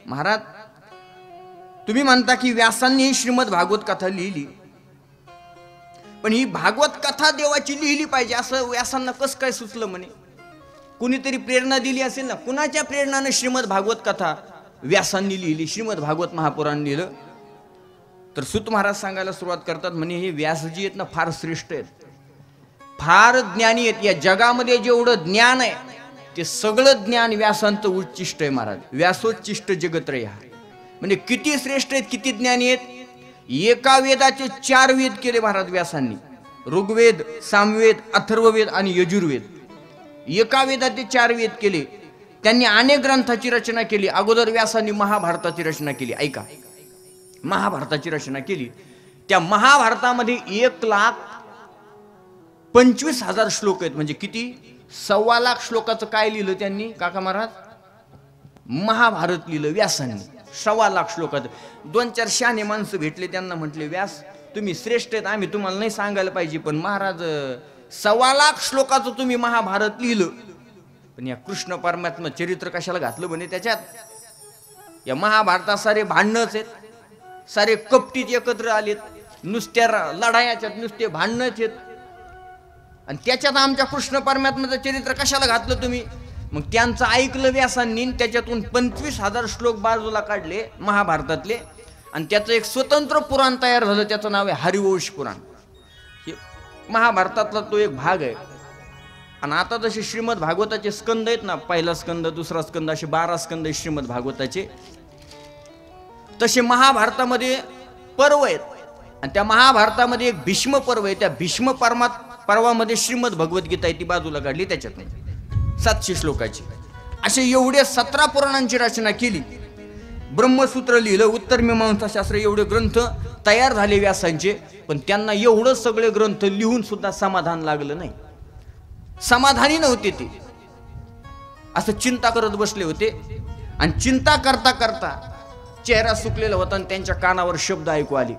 महाराज तुम्ही म्हणता की व्यासांनी श्रीमद भागवत कथा लिहिली, पण ही भागवत कथा देवाची लिहिली पाहिजे असं व्यासांना कसं काय सुचलं म्हणे? कुणीतरी प्रेरणा दिली असेल ना. कुणाच्या प्रेरणाने श्रीमद भागवत कथा व्यासांनी लिहिली, श्रीमद भागवत महापुराण लिहिलं? तर सूत महाराज सांगायला सुरुवात करतात म्हणे हे व्यासजी आहेत ना फार श्रेष्ठ आहेत, फार ज्ञानी आहेत. या जगामध्ये जेवढं ज्ञान आहे ते सगळं ज्ञान व्यासांचं उच्चिष्ट आहे महाराज. व्यासोच्चिष्ट जगत्रय. म्हणजे किती श्रेष्ठ आहेत, किती ज्ञानी आहेत. एका वेदाचे 4 वेद केले महाराज व्यासांनी. ऋग्वेद, सामवेद, अथर्ववेद आणि यजुर्वेद. एका वेदाचे 4 वेद केले त्यांनी. अनेक ग्रंथाची रचना केली. अगोदर व्यासांनी महाभारताची रचना केली. ऐका, महाभारताची रचना केली. त्या महाभारतामध्ये 1,25,000 श्लोक आहेत. म्हणजे किती? 1.25 लाख श्लोकाचं काय लिहिलं त्यांनी काका महाराज? महाभारत लिहिलं व्यासांनी. 1.25 लाख श्लोकाचं. 2-4 शहाणे माणसं भेटले, त्यांना म्हटले व्यास तुम्ही श्रेष्ठ आहेत, आम्ही तुम्हाला नाही सांगायला पाहिजे, पण महाराज 1.25 लाख श्लोकाचं तुम्ही महाभारत लिहिलं, पण या कृष्ण परमात्मा चरित्र कशाला घातलं म्हणे त्याच्यात? या महाभारतात सारे भांडणच आहेत, सारे कपटीत एकत्र आलेत, नुसत्या लढायाच्यात नुसते भांडणच आहेत, आणि त्याच्यात आमच्या कृष्ण परमात्म्याचं चरित्र कशाला घातलं तुम्ही? मग त्यांचं ऐकलं व्यासांनी, त्याच्यातून 25,000 श्लोक बाजूला काढले महाभारतातले, आणि त्याचं एक स्वतंत्र पुराण तयार झालं. त्याचं नाव आहे हरिवंश पुराण. हे महाभारतातला तो एक भाग आहे. आणि आता जसे श्रीमद भागवताचे स्कंद आहेत ना, पहिला स्कंद, दुसरा स्कंद, असे 12 स्कंद आहेत श्रीमद भागवताचे, तसे महाभारतामध्ये पर्व आहेत. आणि त्या महाभारतामध्ये एक भीष्म पर्व आहे. त्या भीष्म पर्वामध्ये श्रीमद भगवद्गीता आहे, ती बाजूला काढली, त्याच्यात नाही 700 श्लोकाची. असे एवढे 17 पुराणांची रचना केली. ब्रह्मसूत्र लिहिलं, उत्तर मीमांसा शास्त्र, एवढे ग्रंथ तयार झाले व्यासांचे. पण त्यांना एवढं सगळे ग्रंथ लिहून सुद्धा समाधान लागलं नाही. समाधानी नव्हते ते, असं चिंता करत बसले होते. आणि चिंता करता करता चेहरा सुकलेला होता, आणि त्यांच्या कानावर शब्द ऐकू आले,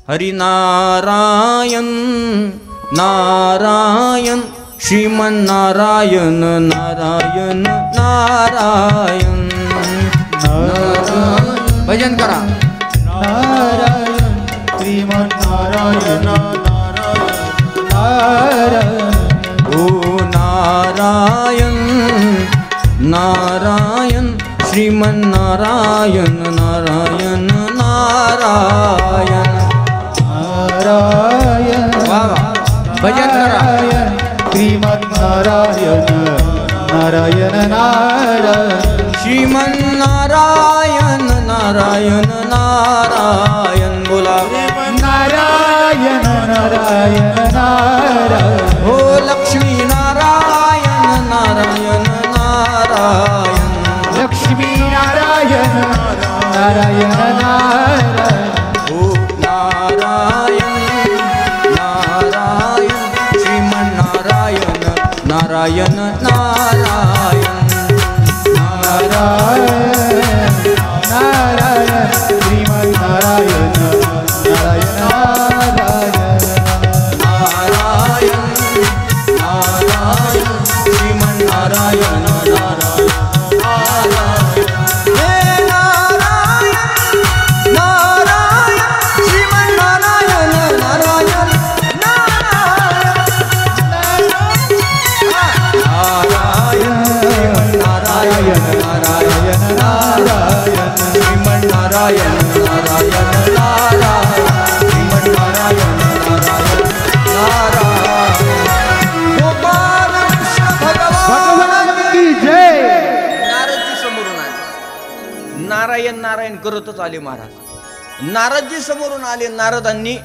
हरिनारायण नारायण श्रीमन्नारायण नारायण नारायण नारायण. भजन करा. नारायण श्रीमन्नारायण नारायण नारायण. ओ नारायण नारायण श्रीमन्नारायण नारायण नारायण नारायण. वा वा, भजन करा. श्रीमन्नारायण नारायण नारायण. श्रीमन्नारायण नारायण नारायण. बोला नारायण नारायण नारायण. हो लक्ष्मी नारायण नारायण नारायण. लक्ष्मी नारायण नारायण नारायण. हो नारायण नारायण श्रीमन्नारायण नारायण नारायण नारायण नारायण श्रीमन्नारायण नारायण नारायण. नारायण नारायण श्रीमन्नारायण नारायण नारायण. हे नारायण नारायण श्रीमन्नारायण नारायण नारायण. नारायण नारायण नारायण श्रीमन्नारायण नारायण नारायण श्रीमन्नारायण नारायण नारायण. गोपाल कृष्ण भगवान की जय. नारदजी समोरून आले, नारायण नारायण करतच आले महाराज. नारदजी समोरून आले. नारदांनी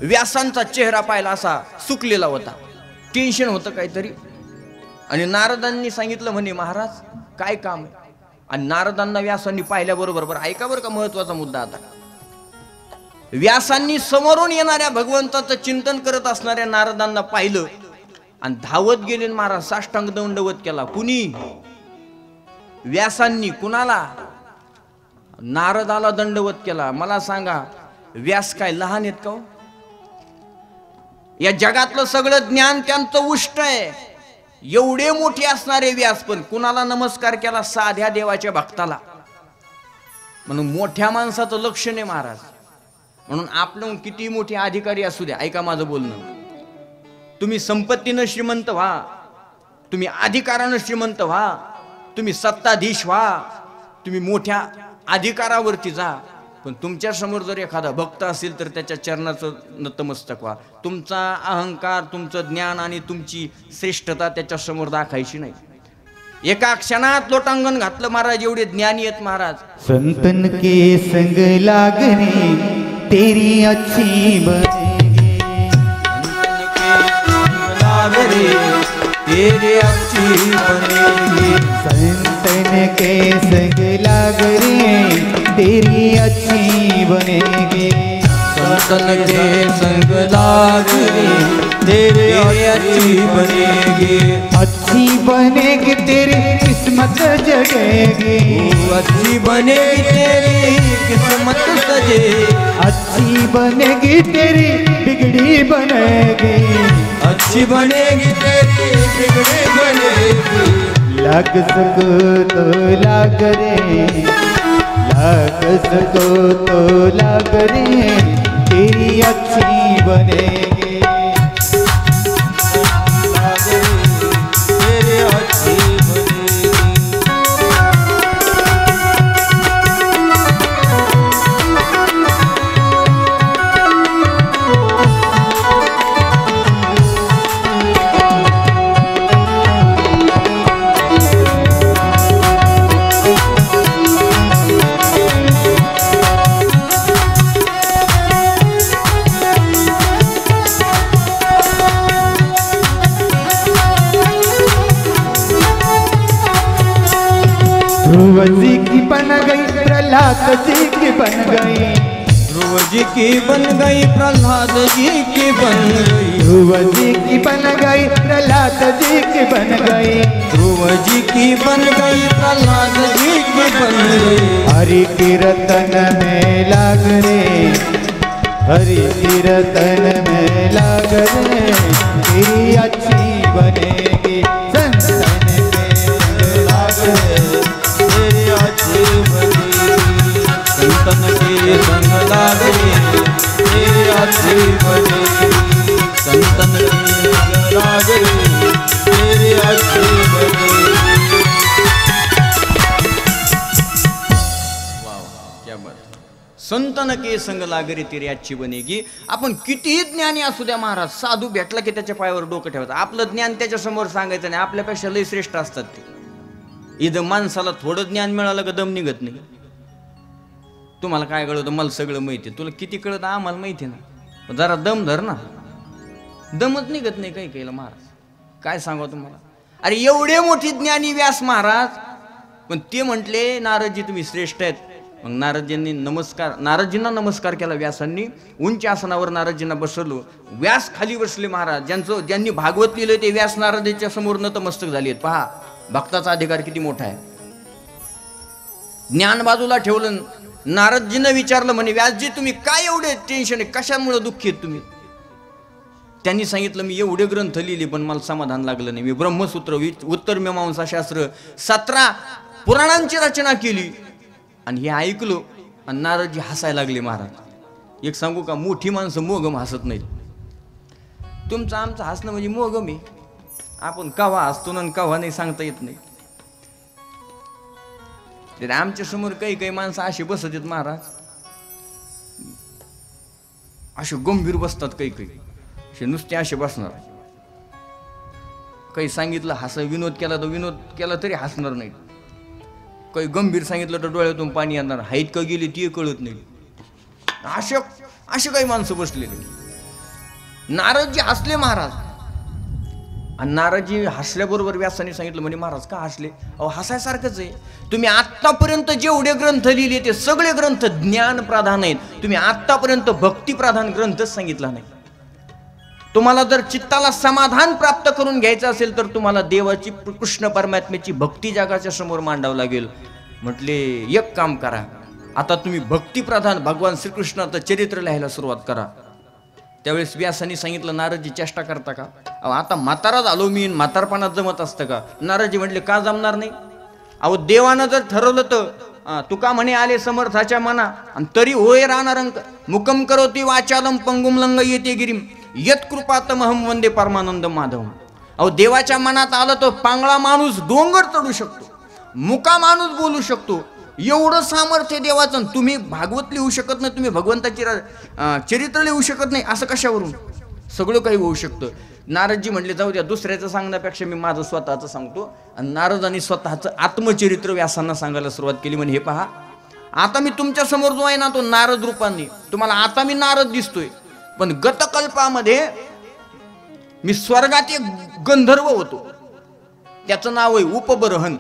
व्यासांचा चेहरा पाहिला, असा सुकलेला होता, टेन्शन होतं काहीतरी. आणि नारदांनी सांगितलं म्हणे महाराज काय काम आहे? आणि नारदांना व्यासांनी पाहिल्याबरोबर, बरं ऐका बरं का महत्वाचा मुद्दा आता, व्यासांनी समोरून येणाऱ्या भगवंताचं चिंतन करत असणाऱ्या नारदांना पाहिलं आणि धावत गेले महाराज, साष्टांग दंडवत केला. कुणी? व्यासांनी. कुणाला? नारदाला दंडवत केला. मला सांगा व्यास काय लहान आहेत का? या जगातलं सगळं ज्ञान त्यांचं उष्ट आहे. एवढे मोठे असणारे व्यास पण कुणाला नमस्कार केला? साध्या देवाच्या भक्ताला. म्हणून मोठ्या माणसाचं लक्ष नाही महाराज. म्हणून आपण किती मोठे अधिकारी असू द्या, ऐका माझं बोलणं, तुम्ही संपत्तीनं श्रीमंत व्हा, तुम्ही अधिकारानं श्रीमंत व्हा, तुम्ही सत्ताधीश व्हा, तुम्ही मोठ्या अधिकारावरती जा, पण तुमच्या समोर जर एखादा भक्त असेल तर त्याच्या चरणाचं नतमस्तक व्हा. तुमचा अहंकार, तुमचं ज्ञान आणि तुमची श्रेष्ठता त्याच्या समोर दाखायची नाही. एका क्षणात लोटांगण घातलं महाराज, एवढे ज्ञानी आहेत महाराज. संतन के संग लागने तेरी अच्छी बनेगी, तेरी अच्छी बनेगी. संतन के संग लागने तेरी अच्छी बनेगी, संतन के संग लागने तेरी अच्छी बनेगी. अच्छी बनेगी तेरी किस्मत जगेगी, अच्छी बनेगी तेरी किस्मत सजे, अच्छी बनेगी तेरी बिगड़ी बनेगी, अच्छी बनेगी तेरी बिगड़ी बनेगी. लग सको तो लाग रे, लग सको तो लाग रे, तेरी अच्छी बनेगी. तेरी अच्छी बनेगी. ध्रुव जी की बन गई, प्रहलाद जी की बन गई, ध्रुव जी की बन गई, प्रहलाद जी की बन गई. ध्रुव जी की बन गई, प्रहलाद जी की बन गई, ध्रुव जी की बन गई, प्रहलाद जी की बन गई. हरि कीर्तन में लाग रे, हरि कीर्तन में लाग रे, तेरी अच्छी बनेगी. संतन के संग लाग रे, तेरी अच्छी बनेगी. संतन के संग लागे तेरी अच्छी बनेगी. संतन के संग लागे तेरी अच्छी बनेगी. वाह क्या बात. संतन के संग लागरी तेरी अच्छी बनेगी. आपण कितीही ज्ञानी असू द्या महाराज, साधू भेटला की त्याच्या पायावर डोकं ठेवायचं. आपलं ज्ञान त्याच्या समोर सांगायचं नाही, आपल्यापेक्षा लय श्रेष्ठ असतात ते. इथं माणसाला थोडं ज्ञान मिळालं का दम निघत नाही. तुम्हाला काय कळतं, मला सगळं माहिती आहे, तुला किती कळतं आम्हाला माहिती आहे ना, जरा दम धर ना. दमच निघत नाही काही काहीला महाराज, काय सांगा तुम्हाला. अरे एवढे मोठी ज्ञानी व्यास महाराज, पण ते म्हटले नारदजी तुम्ही श्रेष्ठ आहेत. मग नारदजींना नमस्कार केला व्यासांनी. उंच आसनावर नारदजींना बसवलं, व्यास खाली बसले महाराज. ज्यांनी भागवत लिहिलं ते व्यास नारदजीच्या समोर नतमस्तक झाली आहेत. पहा भक्ताचा अधिकार किती मोठा आहे. ज्ञान बाजूला ठेवलं, नारदजींना विचारलं म्हणे व्यासजी तुम्ही काय एवढे टेन्शन आहे, कशामुळे दुःखी आहेत तुम्ही. त्यांनी सांगितलं मी एवढे ग्रंथ लिहिले पण मला समाधान लागलं नाही. मी ब्रह्मसूत्र, उत्तर मीमांसा शास्त्र, 17 पुराणांची रचना केली आणि हे ऐकलो आणि नारदजी हसायला लागले महाराज. एक सांगू का, मोठी माणसं मोगम हसत नाहीत. तुमचं आमचं हसणं म्हणजे मोगम आहे. आपण कवा हसतो ना कवा नाही सांगता येत नाही. आमच्या समोर काही काही माणसं असे बसत आहेत महाराज, असे गंभीर बसतात, काही काही असे नुसते असे बसणार. काही सांगितलं विनोद केला तरी हसणार नाही. काही गंभीर सांगितलं तर डोळ्यातून पाणी येणार, हाईत का गेली ती कळत नाही. असे काही माणसं बसलेले. नारदजी हसले महाराज. आणि नारदजी हसल्याबरोबर व्यासाने सांगितलं म्हणे महाराज का हसले. अहो हसायसारखंच आहे. तुम्ही आत्तापर्यंत जेवढे ग्रंथ लिहिले ते सगळे ग्रंथ ज्ञान प्रधान आहेत. तुम्ही आत्तापर्यंत भक्तिप्रधान ग्रंथच सांगितला नाही. तुम्हाला जर चित्ताला समाधान प्राप्त करून घ्यायचं असेल तर तुम्हाला देवाची, कृष्ण परमात्म्याची भक्ती जगाच्या समोर मांडावं लागेल. म्हटले एक काम करा, आता तुम्ही भक्तिप्रधान भगवान श्रीकृष्णाचं चरित्र लिहायला सुरुवात करा. त्यावेळेस व्यासांनी सांगितलं नारदजी चेष्टा करता का. आता म्हातारा झालो मी, म्हातारपणात जमत असतं का. नारदजी म्हटले का जमणार नाही. अहो देवानं जर ठरवलं तर तुका म्हणे आले समर्थाच्या मना आणि तरी होय रानारंक मुकम करोती वाचालम पंगुम लंग येते गिरीम यत कृपातमहम वंदे परमानंद माधव. अहो देवाच्या मनात आलं तर पांगळा माणूस डोंगर चढू शकतो, मुका माणूस बोलू शकतो. एवढं सामर्थ्य देवाचं. तुम्ही भागवत लिहू शकत नाही, तुम्ही भगवंताची चरित्र लिहू शकत नाही, असं कशावरून? सगळं काही होऊ शकतं. नारदजी म्हटले जाऊ द्या, दुसऱ्याचं सांगण्यापेक्षा मी माझं स्वतःचं सांगतो. आणि नारदांनी स्वतःचं आत्मचरित्र व्यासांना सांगायला सुरुवात केली. म्हणे हे पहा, आता मी तुमच्या समोर जो आहे ना तो नारद रूपाने, तुम्हाला आता मी नारद दिसतोय, पण गतकल्पामध्ये मी स्वर्गात एक गंधर्व होतो, त्याचं नाव आहे उपबरहन.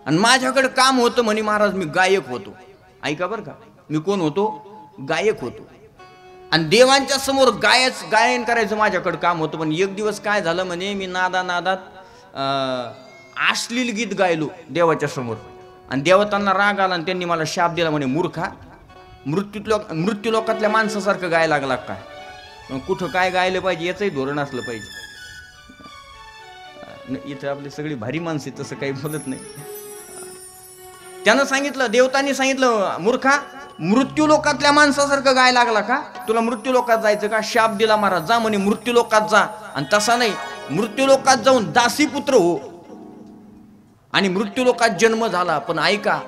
आणि माझ्याकडे काम होतं म्हणे महाराज, मी गायक होतो. ऐका बरं का, मी कोण होतो? गायक होतो. आणि देवांच्या समोर गायन करायचं माझ्याकडे काम होतं. पण एक दिवस काय झालं म्हणे, मी नादात अश्लील गीत गायलो देवाच्या समोर. आणि देवतांना राग आला आणि त्यांनी मला शाप दिला. म्हणे मूर्खा, मृत्यू लोकातल्या माणसासारखं गायला लागला काय? मग कुठं काय गायलं पाहिजे याचंही धोरण असलं पाहिजे. इथं आपली सगळी भारी माणसे तसं काही बोलत नाही. त्यानं सांगितलं, देवतांनी सांगितलं, मूर्खा, मृत्यू लोकातल्या माणसासारखं गाय लागला का? तुला मृत्यू लोकात जायचं का? शाप दिला महाराज, जा म्हणे मृत्यू लोकात जा. आणि तसा नाही, मृत्यू लोकात जाऊन दासीपुत्र हो. आणि मृत्यू लोकात जन्म झाला. पण ऐका,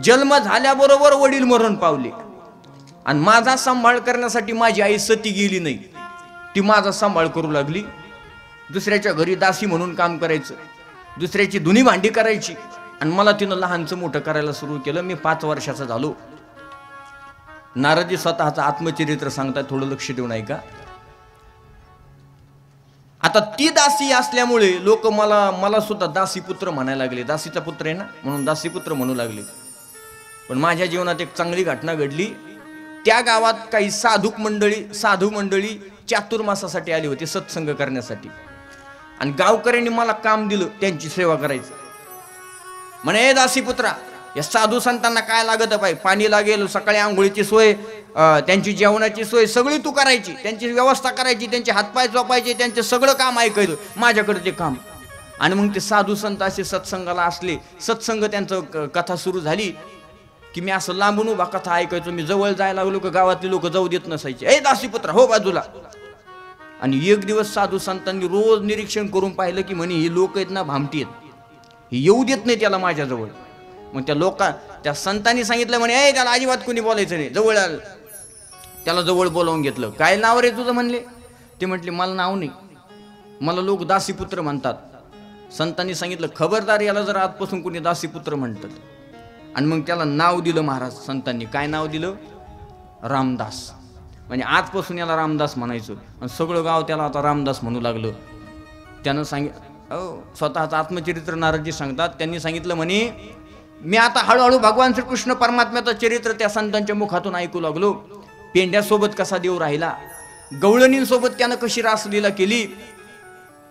जन्म झाल्याबरोबर वडील मरण पावले. आणि माझा सांभाळ करण्यासाठी माझी आई सती गेली नाही, ती माझा सांभाळ करू लागली. दुसऱ्याच्या घरी दासी म्हणून काम करायचं, दुसऱ्याची धुनी भांडी करायची. आणि मला तिनं लहानचं मोठं करायला सुरू केलं. मी 5 वर्षाचा झालो. नारदजी स्वतःचं आत्मचरित्र सांगतात, थोडं लक्ष देऊन ऐका. आता ती दासी असल्यामुळे लोक मला सुद्धा दासीपुत्र म्हणायला लागले. दासीचा पुत्र आहे ना म्हणून दासीपुत्र म्हणू लागले. पण माझ्या जीवनात एक चांगली घटना घडली. त्या गावात काही साधू मंडळी चातुर्मासासाठी आली होती, सत्संग करण्यासाठी. आणि गावकऱ्यांनी मला काम दिलं त्यांची सेवा करायचं. म्हणे दासीपुत्रा, या साधू संतांना काय लागत पाहिजे, पाणी लागेल, सकाळी आंघोळीची सोय, त्यांची जेवणाची सोय सगळी तू करायची, त्यांची व्यवस्था करायची, त्यांचे हातपाय चोपायचे, त्यांचे सगळं काम ऐकायचं, माझ्याकडे ते काम. आणि मग ते साधू संत असे सत्संगाला असले, सत्संग त्यांचं कथा सुरू झाली की मी असं लांबून उभा कथा ऐकायचो. मी जवळ जायला लागलो की गावातले लोक जाऊ देत नसायचे. ए दासीपुत्रा हो बाजूला. आणि एक दिवस साधू संतांनी रोज निरीक्षण करून पाहिलं की म्हणे ही लोक आहेत ना भामटी आहेत, हे येऊ देत नाही त्याला माझ्याजवळ. मग त्या संतांनी सांगितलं म्हणे ए त्याला अजिबात कोणी बोलायचं नाही. त्याला जवळ बोलावून घेतलं. काय नाव रे तुझं म्हणले? ते म्हटले मला नाव नाही, मला लोक दासीपुत्र म्हणतात. संतांनी सांगितलं खबरदार, याला जर आजपासून कोणी दासीपुत्र म्हणतात. आणि मग त्याला नाव दिलं महाराज संतांनी. काय नाव दिलं? रामदास. म्हणजे आजपासून याला रामदास म्हणायचं. आणि सगळं गाव त्याला आता रामदास म्हणू लागलं. त्यानं स्वतःचं आत्मचरित्र नारदजी सांगतात. त्यांनी सांगितलं म्हणे मी आता हळूहळू भगवान श्रीकृष्ण परमात्म्याचं चरित्र त्या संतांच्या मुखातून ऐकू लागलो. पेंड्यासोबत कसा देव राहिला, गवळणींसोबत त्यानं कशी रासलीला केली,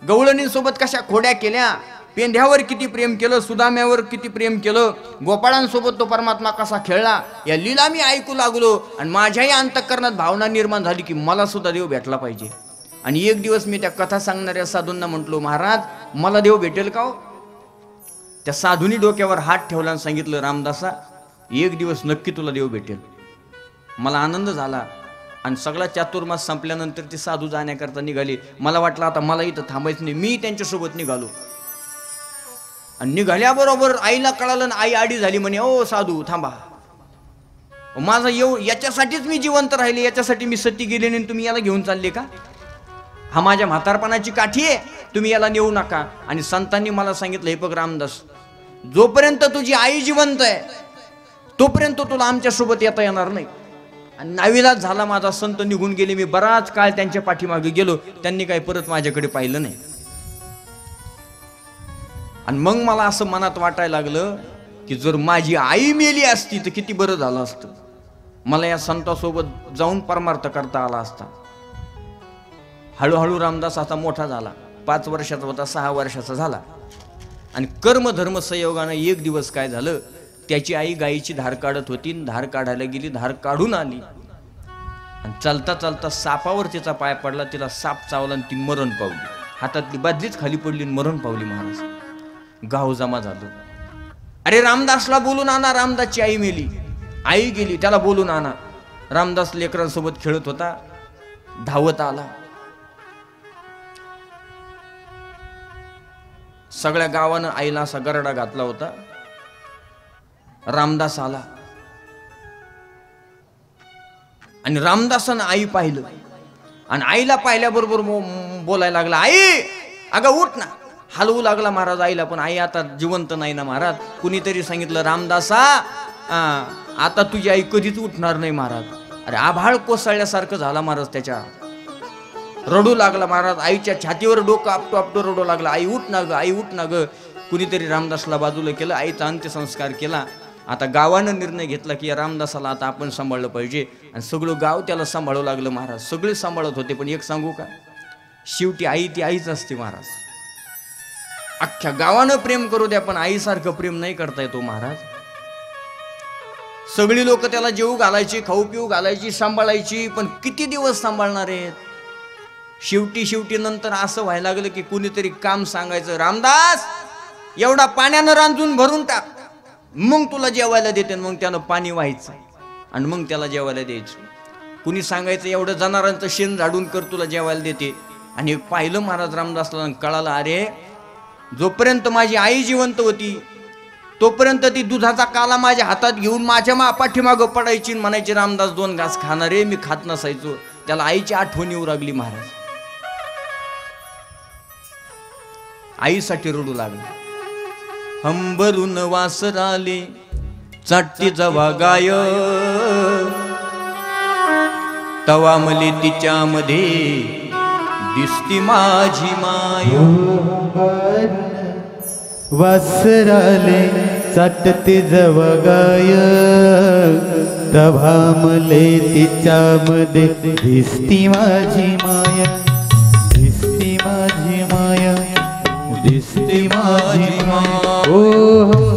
गवळणींसोबत कशा खोड्या केल्या, पेंढ्यावर किती प्रेम केलं, सुदाम्यावर किती प्रेम केलं, गोपाळांसोबत तो परमात्मा कसा खेळला, या लीला मी ऐकू लागलो. आणि माझ्याही अंतःकरणात भावना निर्माण झाली की मला सुद्धा देव भेटला पाहिजे. आणि एक दिवस मी त्या कथा सांगणाऱ्या साधूंना म्हटलो, महाराज मला देव भेटेल का हो? त्या साधूंनी डोक्यावर हात ठेवला आणि सांगितलं, रामदासा एक दिवस नक्की तुला देव भेटेल. मला आनंद झाला. आणि सगळा चातुर्मास संपल्यानंतर ते साधू जाण्याकरता निघाले. मला वाटलं आता मला इथं थांबायचं नाही, मी त्यांच्यासोबत निघालो. आणि निघाल्याबरोबर आईला कळालं, आई आडी झाली. म्हणे ओ साधू थांबा, माझं याच्यासाठीच मी जिवंत राहिले, याच्यासाठी मी सती गेले नाही, तुम्ही याला घेऊन चालले का? हा माझ्या म्हातारपणाची काठी आहे, तुम्ही याला नेऊ नका. आणि संतांनी मला सांगितलं, हे बघ रामदास, जोपर्यंत तुझी आई जिवंत आहे तोपर्यंत तुला आमच्या सोबत येता येणार नाही. आणि नाविलाज झाला माझा, संत निघून गेले. मी बराच काळ त्यांच्या पाठीमागे गेलो, त्यांनी काही परत माझ्याकडे पाहिलं नाही. आणि मग मला असं मनात वाटायला लागलं की जर माझी आई मेली असती तर किती बरं झालं असतं, मला या संतासोबत जाऊन परमार्थ करता आला असता. हळूहळू रामदास आता मोठा झाला. 5 वर्षाचा होता, 6 वर्षाचा झाला. आणि कर्मधर्म संयोगानं एक दिवस काय झालं, त्याची आई गायीची धार काढत होती, धार काढायला गेली, धार काढून आली आणि चालता चालता सापावर तिचा पाय पडला, तिला साप चावला आणि ती मरण पावली. हातातली बादलीच खाली पडली आणि मरण पावली. महाराज गाव जमा झालं. अरे रामदासला बोलून आणा, रामदासची आई मेली, आई गेली, त्याला बोलून आणा. रामदास लेकरांसोबत खेळत होता, धावत आला. सगळ्या गावानं आईला असा गरडा घातला होता. रामदास आला आणि रामदासानं आई पाहिलं आणि आईला पाहिल्याबरोबर बोलायला लागला, आई अगं उठ ना. हलवू लागला महाराज आईला, पण आई आता जिवंत नाही ना महाराज. कुणीतरी सांगितलं, रामदासा आता तुझी आई कधीच उठणार नाही महाराज. अरे आभाळ कोसळल्यासारखं झाला महाराज, त्याच्या रडू लागला महाराज. आईच्या छातीवर डोकं आपटो आपटो रडू लागला, आई उठ ना ग, आई उठ ना ग. कुणीतरी रामदासला बाजूला केलं, आईचा अंत्यसंस्कार केला. आता गावानं निर्णय घेतला की या रामदासाला आता आपण सांभाळलं पाहिजे आणि सगळं गाव त्याला सांभाळू लागलं महाराज. सगळे सांभाळत होते, पण एक सांगू का, शेवटी आई ती आईच असते महाराज. अख्ख्या गावानं प्रेम करू द्या, पण आईसारखं प्रेम नाही करता येतो महाराज. सगळी लोक त्याला जेवू घालायची, खाऊ पिऊ घालायची, सांभाळायची, पण किती दिवस सांभाळणार आहेत. शेवटी नंतर असं व्हायला लागलं की कुणीतरी काम सांगायचं, रामदास एवढा पाण्यानं रांजून भरून टाक, मग तुला जेवायला देते. मग त्यानं पाणी व्हायचं आणि मग त्याला जेवायला द्यायचं. कुणी सांगायचं एवढं जनावरांचं शेण झाडून कर, तुला जेवायला देते. आणि पाहिलं महाराज रामदासला, कळालं अरे जोपर्यंत माझी आई जिवंत होती तोपर्यंत ती दुधाचा काला माझ्या हातात घेऊन माझ्या पाठीमागं पडायची, म्हणायची रामदास 2 घास खाणार रे. मी खात नसायचो. त्याला आईची आठवण येऊ लागली महाराज. आईसाठी रडू लागला. हंबरून वासराले चाटती जवा गाय, तवा मले तिच्यामध्ये दिसती माझी माय. वासराले चाटते जवगाय, तवा मले तिच्यामध्ये दिसती माझी माया, दिसती माझी माया, दिसती माझी माया. ओ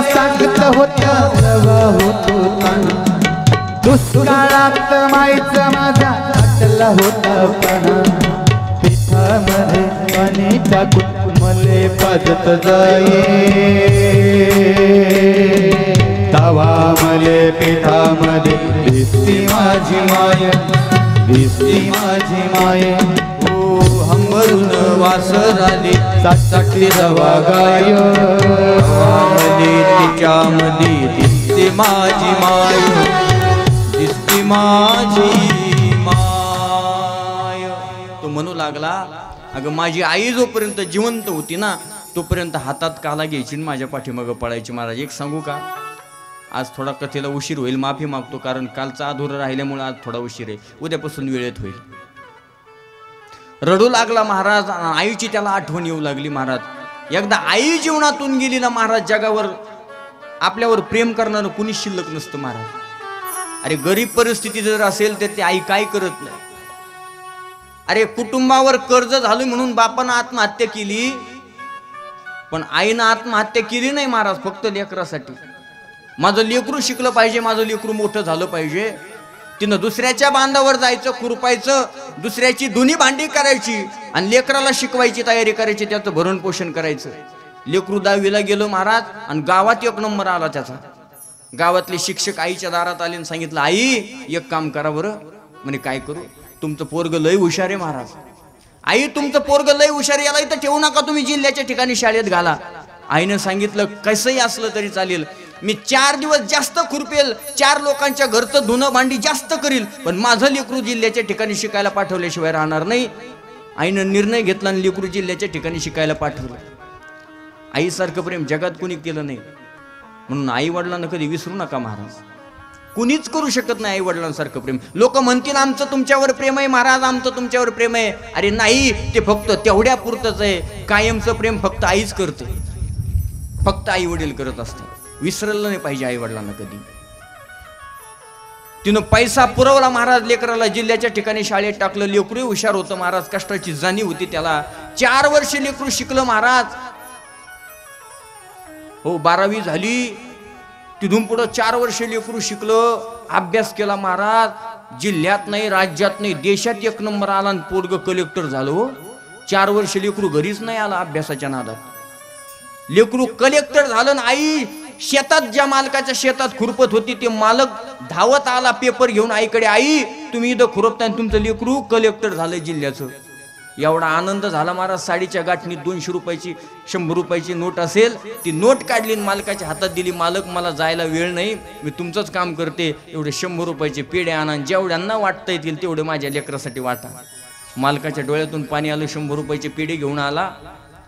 सांगत होता रवा होतो ताना, दुष्काळात माईचा माझा आटला होता पणा. पिठामध्ये पाणी टाकून मले पाजत जाये, तवा मले पिठामध्ये दिसती माझी माय, दिसती माझी माय. हंबरून वासराले चाटती जवा गाय, तिच्यामध्ये दिसते माझी माय, दिसते माझी माय. तो म्हणू लागला, अगं माझी आई जोपर्यंत जिवंत होती ना तोपर्यंत हातात काला घ्यायची, माझ्या पाठीमागं पडायची. महाराज एक सांगू का, आज थोडा कथेला उशीर होईल, माफी मागतो, कारण कालचा अधुरा राहिल्यामुळे आज थोडा उशीर आहे. उद्यापासून वेळेत होईल. रडू लागला महाराज. आईची त्याला आठवण येऊ लागली महाराज. एकदा आई जीवनातून गेली ना महाराज, जगावर आपल्यावर प्रेम करणारं कुणीच शिल्लक नसतं महाराज. अरे गरीब परिस्थिती जर असेल तर ती आई काय करत नाही. अरे कुटुंबावर कर्ज झालं म्हणून बापानं आत्महत्या केली, पण आईनं आत्महत्या केली नाही महाराज, फक्त लेकरासाठी. माझं लेकरू शिकलं पाहिजे, माझं लेकरू मोठं झालं पाहिजे. तिनं दुसऱ्याच्या बांधावर जायचं, खुरपायचं, दुसऱ्याची धुनी भांडी करायची आणि लेकराला शिकवायची तयारी करायची, त्याचं भरण पोषण करायचं. लेकरू 10वीला गेलो महाराज आणि गावात 1 नंबर आला त्याचा. गावातले शिक्षक आईच्या दारात आले आणि सांगितलं, आई एक काम करा बरं. म्हणे काय करू? तुमचं पोरग लय हुशार आहे महाराज. आई तुमचं पोरग लय हुशार, याला इथं ठेवू नका, तुम्ही जिल्ह्याच्या ठिकाणी शाळेत घाला. आईनं सांगितलं, कसंही असलं तरी चालेल, मी 4 दिवस जास्त खुरपेल, 4 लोकांच्या घरचं धुणं भांडी जास्त करील, पण माझं लेकरू जिल्ह्याच्या ठिकाणी शिकायला पाठवल्याशिवाय राहणार नाही. आईनं निर्णय घेतला आणि लेकरू जिल्ह्याच्या ठिकाणी शिकायला पाठवलं. आईसारखं प्रेम जगात कुणी केलं नाही. म्हणून आई वडिलांना कधी विसरू नका महाराज. कुणीच करू शकत नाही आई वडिलांसारखं प्रेम. लोक म्हणतील आमचं तुमच्यावर प्रेम आहे महाराज, आमचं तुमच्यावर प्रेम आहे. अरे नाही, ते फक्त तेवढ्या पुरतच आहे. कायमचं प्रेम फक्त आईच करते, फक्त आई वडील करत असतात. विसरलं नाही पाहिजे आई वडिलांना कधी. तिनं पैसा पुरवला महाराज लेकराला, जिल्ह्याच्या ठिकाणी शाळेत टाकलं. लेकरू हुशार होतं महाराज, कष्टाची जाणीव होती त्याला. 4 वर्ष लेकरू शिकलं महाराज. हो 12वी झाली, तिथून पुढं 4 वर्ष लेकरू शिकलं, अभ्यास केला महाराज. जिल्ह्यात नाही, राज्यात नाही, देशात 1 नंबर आला आणि पोरग कलेक्टर झालं. हो 4 वर्ष लेकरू घरीच नाही आला अभ्यासाच्या नादात. लेकरू कलेक्टर झालं. आई शेतात, ज्या मालकाच्या शेतात खुरपत होती, ते मालक धावत आला पेपर घेऊन आईकडे. आई तुम्ही इथं खुरपताय, तुमचं लेकरू कलेक्टर झालंय जिल्ह्याचं. एवढा आनंद झाला महाराज. साडीच्या गाठणीत 200 रुपयाची 100 रुपयाची नोट असेल, ती नोट काढली आणि मालकाच्या हातात दिली. मालक मला जायला वेळ नाही, मी तुमचंच काम करते, एवढे 100 रुपयाचे पेढे आणा, जेवढ्यांना वाटता येतील तेवढे माझ्या लेकरासाठी वाटा. मालकाच्या डोळ्यातून पाणी आलं. 100 रुपयाचे पेढे घेऊन आला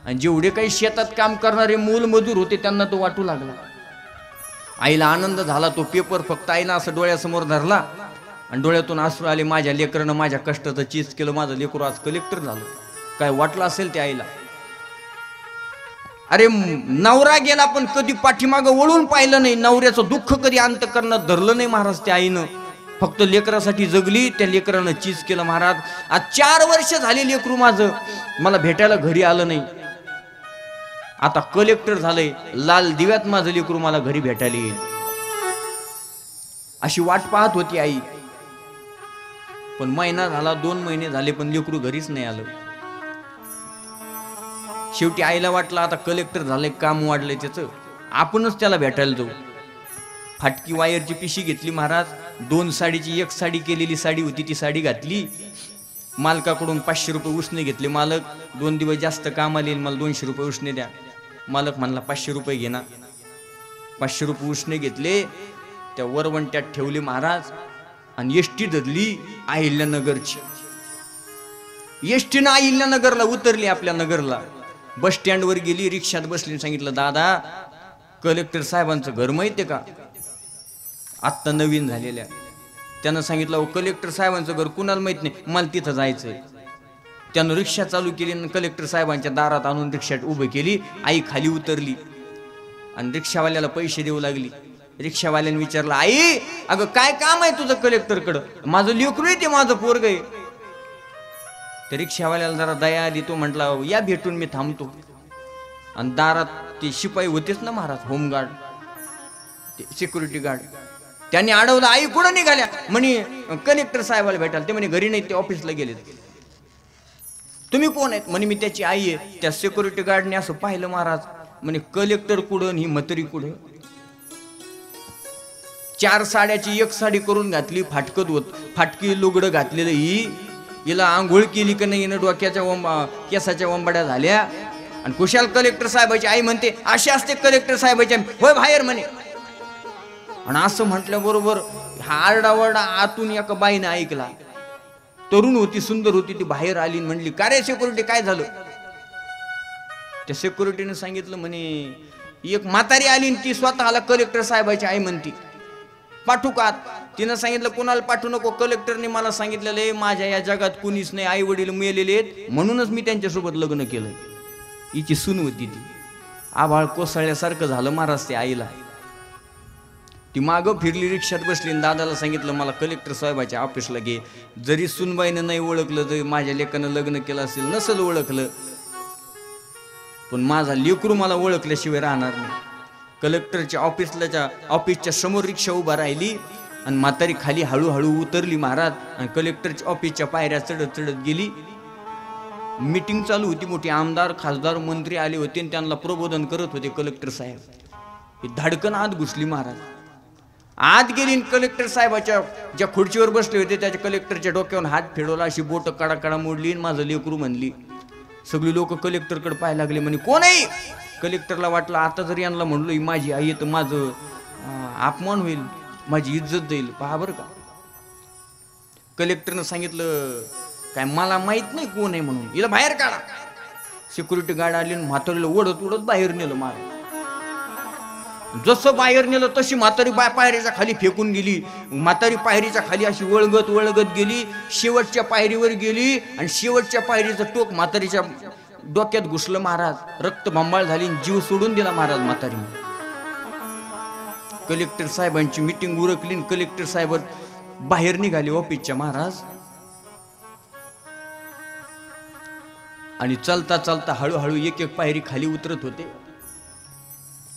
आणि जेवढे काही शेतात काम करणारे मूल मजूर होते त्यांना तो वाटू लागला. आईला आनंद झाला. तो पेपर फक्त आईला असं डोळ्यासमोर धरला आणि डोळ्यातून अश्रू आले. माझ्या लेकरानं माझ्या कष्टाचं चीज केलं, माझं लेकरू आज कलेक्टर झालं. काय वाटलं असेल त्या आईला. अरे नवरा गेला पण कधी पाठीमागं वळून पाहिलं नाही, नवऱ्याचं दुःख कधी अंतकरणात धरलं नाही महाराज त्या आईनं. फक्त लेकरासाठी जगली, त्या लेकरानं चीज केलं महाराज. आज 4 वर्ष झाले लेकरू माझं मला भेटायला घरी आलं नाही. आता कलेक्टर झालंय, लाल दिव्यात माझं लेकरू मला घरी भेटायला येईल अशी वाट पाहत होती आई. पण महिना झाला, 2 महिने झाले, पण लेकरू घरीच नाही आलं. शेवटी आईला वाटलं आता कलेक्टर झालंय, काम वाढलंय त्याचं, आपणच त्याला भेटायला जाऊ. फाटकी वायरची पिशी घेतली महाराज. 2 साडीची 1 साडी केलेली साडी होती, ती साडी घातली. मालकाकडून 500 रुपये उसने घेतले. मालक 2 दिवस जास्त काम आले, मला 200 रुपये उसने द्या. मालक म्हणला 500 रुपये घे ना. 500 रुपये उसने घेतले, त्या वरवंट्यात ठेवले महाराज आणि एसटी धरली अहिल्यानगरची. एसटीनं अहिल्यानगरला उतरली, आपल्या नगरला. बस स्टँडवर गेली, रिक्षात बसली, सांगितलं दादा कलेक्टर साहेबांचं घर माहितीये का, आत्ता नवीन झालेल्या. त्यानं सांगितलं कलेक्टर साहेबांचं घर कुणाला माहित नाही, मला तिथं जायचंय. त्यानं रिक्षा चालू केली आणि कलेक्टर साहेबांच्या दारात आणून रिक्षात उभं केली. आई खाली उतरली आणि रिक्षावाल्याला पैसे देऊ लागली. रिक्षावाल्याने विचारलं आई अगं काय काम आहे तुझं कलेक्टरकडं, माझं लेकरू आहे ते, माझं पोरग आहे. त्या रिक्षावाल्याला जरा दया आली. तो म्हटला या भेटून मी थांबतो. आणि दारात ते शिपाई होतेच ना महाराज, होमगार्ड, ते सिक्युरिटी गार्ड, त्यांनी अडवलं. आई कुठं निघाल्या म्हणे कलेक्टर साहेबाला भेटायला. ते म्हणे घरी नाही, ते ऑफिसला गेले. तुम्ही कोण आहेत म्हणे मी त्याची आई आहे. त्या सिक्युरिटी गार्डने असं पाहिलं महाराज, म्हणे कलेक्टर कुठं ही म्हातारी कुठं. 4 साड्याची 1 साडी करून घातली, फाटकत होत, फाटकी लुगडं घातलेलं. हिला आंघोळ केली का नाही, हिनं डोक्याच्या केसाच्या वंबाड्या झाल्या. आणि कुशाल कलेक्टर साहेबाची आई म्हणते अशी असते कलेक्टर साहेबाच्या, होय बाहेर म्हणे. आणि असं म्हटल्याबरोबर हा आरडावरडा आतून एका बाईने ऐकला. तरुण होती, सुंदर होती, ती बाहेर आली म्हणली का रे सिक्युरिटी काय झालं. त्या सिक्युरिटीने सांगितलं म्हणे एक म्हातारी आली, ती स्वतःला कलेक्टर साहेबाची आई म्हणती, पाठवू का. तिनं सांगितलं कोणाला पाठवू नको, कलेक्टरने मला सांगितलेलं आहे माझ्या या जगात कुणीच नाही, आई वडील मेलेले आहेत, म्हणूनच मी त्यांच्यासोबत लग्न केलं. हिची सून होती ती. आभाळ कोसळल्यासारखं झालं महाराज त्या आईला. ती मागं फिरली, रिक्षात बसली, दादाला सांगितलं मला कलेक्टर साहेबाच्या ऑफिसला घे. जरी सुनबाईनं नाही ओळखलं, जरी माझ्या लेकानं लग्न केलं असेल, नसेल ओळखलं, पण माझा लेकरू मला ओळखल्याशिवाय राहणार नाही. कलेक्टरच्या ऑफिसच्या समोर रिक्षा उभा राहिली आणि म्हातारी खाली हळूहळू उतरली महाराज. आणि कलेक्टरच्या ऑफिसच्या पायऱ्या चढत चढत गेली. मीटिंग चालू होती, मोठी आमदार खासदार मंत्री आले होते आणि त्यांना प्रबोधन करत होते कलेक्टर साहेब. ही धाडकन आत घुसली महाराज. आत गेली, कलेक्टर साहेबाच्या ज्या खुर्चीवर बसले होते त्याच्या कलेक्टरच्या डोक्यावर हात फिरवला, अशी बोट काढा मोडली, माझं लेकरू म्हणली. सगळी लोक कलेक्टरकडे पाहायला लागले. म्हणे कोण आहे. कलेक्टरला वाटलं आता जर यांना म्हणलो ही माझी आई तर माझं अपमान होईल, माझी इज्जत जाईल, पहा बरं का. कलेक्टरनं सांगितलं काय मला माहित नाही कोण आहे म्हणून, हिला बाहेर काढा. सिक्युरिटी गार्ड आली, म्हातारीला ओढत ओढत बाहेर नेलं महाराज. जसं बाहेर नेलं तशी म्हातारी पायरीच्या खाली फेकून गेली. म्हातारी पायरीच्या खाली अशी वळगत वळगत गेली, शेवटच्या पायरीवर गेली आणि शेवटच्या पायरीचं टोक म्हातारीच्या डोक्यात घुसलं महाराज. रक्त बंबाळ झाली, जीव सोडून दिला महाराज म्हातारीने. कलेक्टर साहेबांची मीटिंग उरकली, कलेक्टर साहेब बाहेर निघाले ऑफिसच्या महाराज. आणि चालता चालता हळूहळू एक एक पायरी खाली उतरत होते.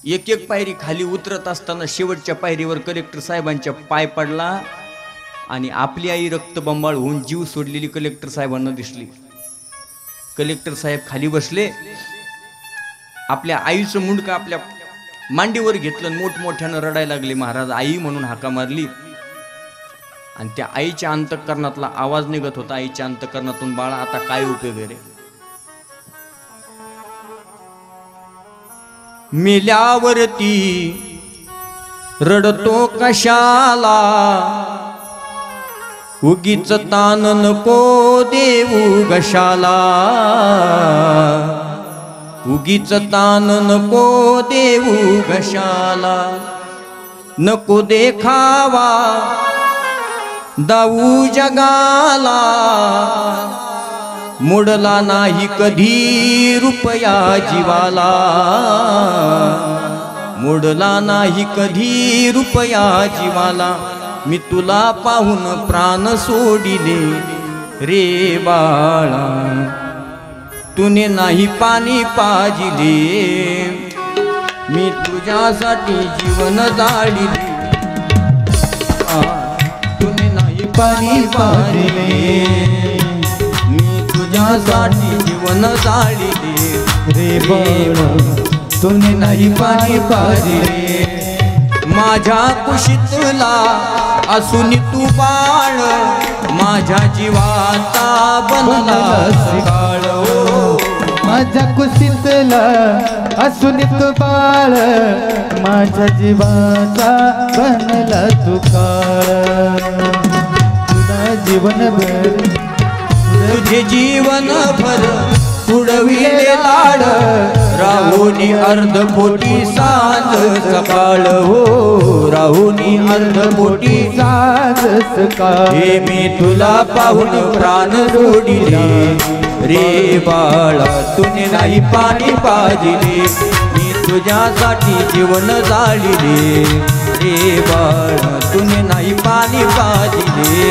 एक एक पायरी खाली उतरत असताना शेवटच्या पायरीवर कलेक्टर साहेबांच्या पाय पडला आणि आपली आई रक्तबंबाळ होऊन जीव सोडलेली कलेक्टर साहेबांना दिसली. कलेक्टर साहेब खाली बसले, आपल्या आईचं मुंडकं आपल्या मांडीवर घेतलं, मोठमोठ्यानं रडायला लागले. महाराज आई म्हणून हाका मारली आणि त्या आईच्या अंतःकरणातला आवाज निघत होता. आईच्या अंतःकरणातून, बाळा आता काय उपयोग रे, मेल्यावरती रडतो कशाला, उगीच तान नको देऊ घशाला, उगीच तान नको देऊ घशाला, नको देखावा दाऊ जगाला, मोडला नाही कधी रुपया जीवाला, मोडला नाही कधी रुपया जीवाला, मी तुला पाहून प्राण सोडिले रे बाळा, तूने नाही पाणी पाजिले, मी तुझ्यासाठी जीवन जाळिले, तूने नाही पाणी पाजिले, मी तुझ्यासाठी जीवन जाळिले रे बाळा, तूने नाही पाणी पाजिले, माझ्या कुशीतला असून तू बाळ, माझ्या जीवाचा बनला सकाळ, माझ्या कुशीतला असून तू बाळ, माझ्या जीवाचा बनला तू काळ, तुला जीवनभर तुझे जीवनभर उडविले लाड, राहुनी अर्धपोटी साज सकाळ, हो राहुनी अर्धपोटी साज सकाळ, हे मी तुला पाहून प्राण सोडिले रे बाळा, तुने नाही पाणी पाजिले, मी तुझ्यासाठी जीवन जाळिले रे बाळा, तुने नाही पाणी पाजिले.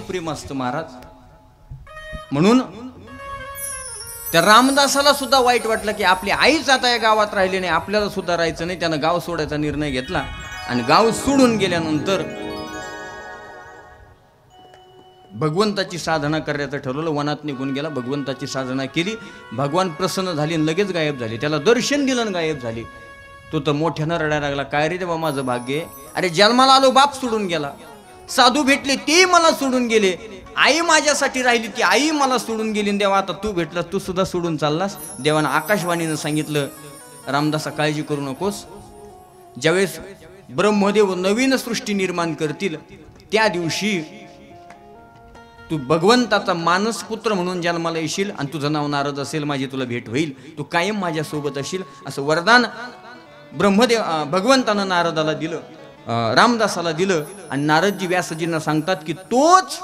प्रेम असतं महाराज. म्हणून त्या रामदासाला सुद्धा वाईट वाटलं की आपली आईच आता या गावात राहिली नाही, आपल्याला सुद्धा राहायचं नाही. त्यानं गाव सोडायचा निर्णय घेतला आणि गाव सोडून गेल्यानंतर भगवंताची साधना करायचं ठरवलं. वनात निघून गेला, भगवंताची साधना केली, भगवान प्रसन्न झाले आणि लगेच गायब झाले. त्याला दर्शन दिलं आणि गायब झाले. तो तर मोठ्यानं रडायला लागला, काय रे देवा माझं भाग्य, अरे जन्माला आलो बाप सोडून गेला, साधू भेटले ते मला सोडून गेले, आई माझ्यासाठी राहिली ती आई मला सोडून गेली, देवा आता तू भेटलास तू सुद्धा सोडून चाललास. देवानं आकाशवाणीनं सांगितलं, रामदासा काळजी करू नकोस, ज्यावेळेस ब्रह्मदेव नवीन सृष्टी निर्माण करतील त्या दिवशी तू भगवंताचा मानस पुत्र म्हणून जन्माला येशील आणि तुझं नाव नारद असेल, माझी तुला भेट होईल, तू कायम माझ्या सोबत असशील, असं वरदान भगवंतानं नारदाला दिलं, रामदासाला दिलं. आणि नारदजी व्यासजींना सांगतात की तोच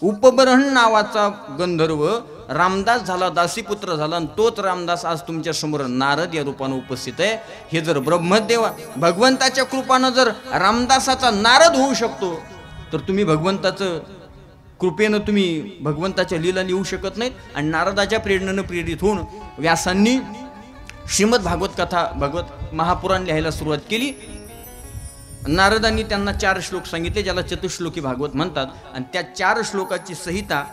उपबरहण नावाचा गंधर्व रामदास झाला, दासीपुत्र झाला, आणि तोच रामदास आज तुमच्या समोर नारद या रूपानं उपस्थित आहे. हे जर ब्रह्मदेव भगवंताच्या कृपानं जर रामदासाचा नारद होऊ शकतो, तर तुम्ही भगवंताचं कृपेनं तुम्ही भगवंताच्या लीला लिहू शकत नाहीत. आणि नारदाच्या प्रेरणेनं प्रेरित होऊन व्यासांनी श्रीमद भागवत कथा, भगवत महापुराण लिहायला सुरुवात केली. नारदांनी त्यांना 4 श्लोक सांगितले, ज्याला चतुश्लोकी भागवत म्हणतात. आणि त्या 4 श्लोकाची संहिता,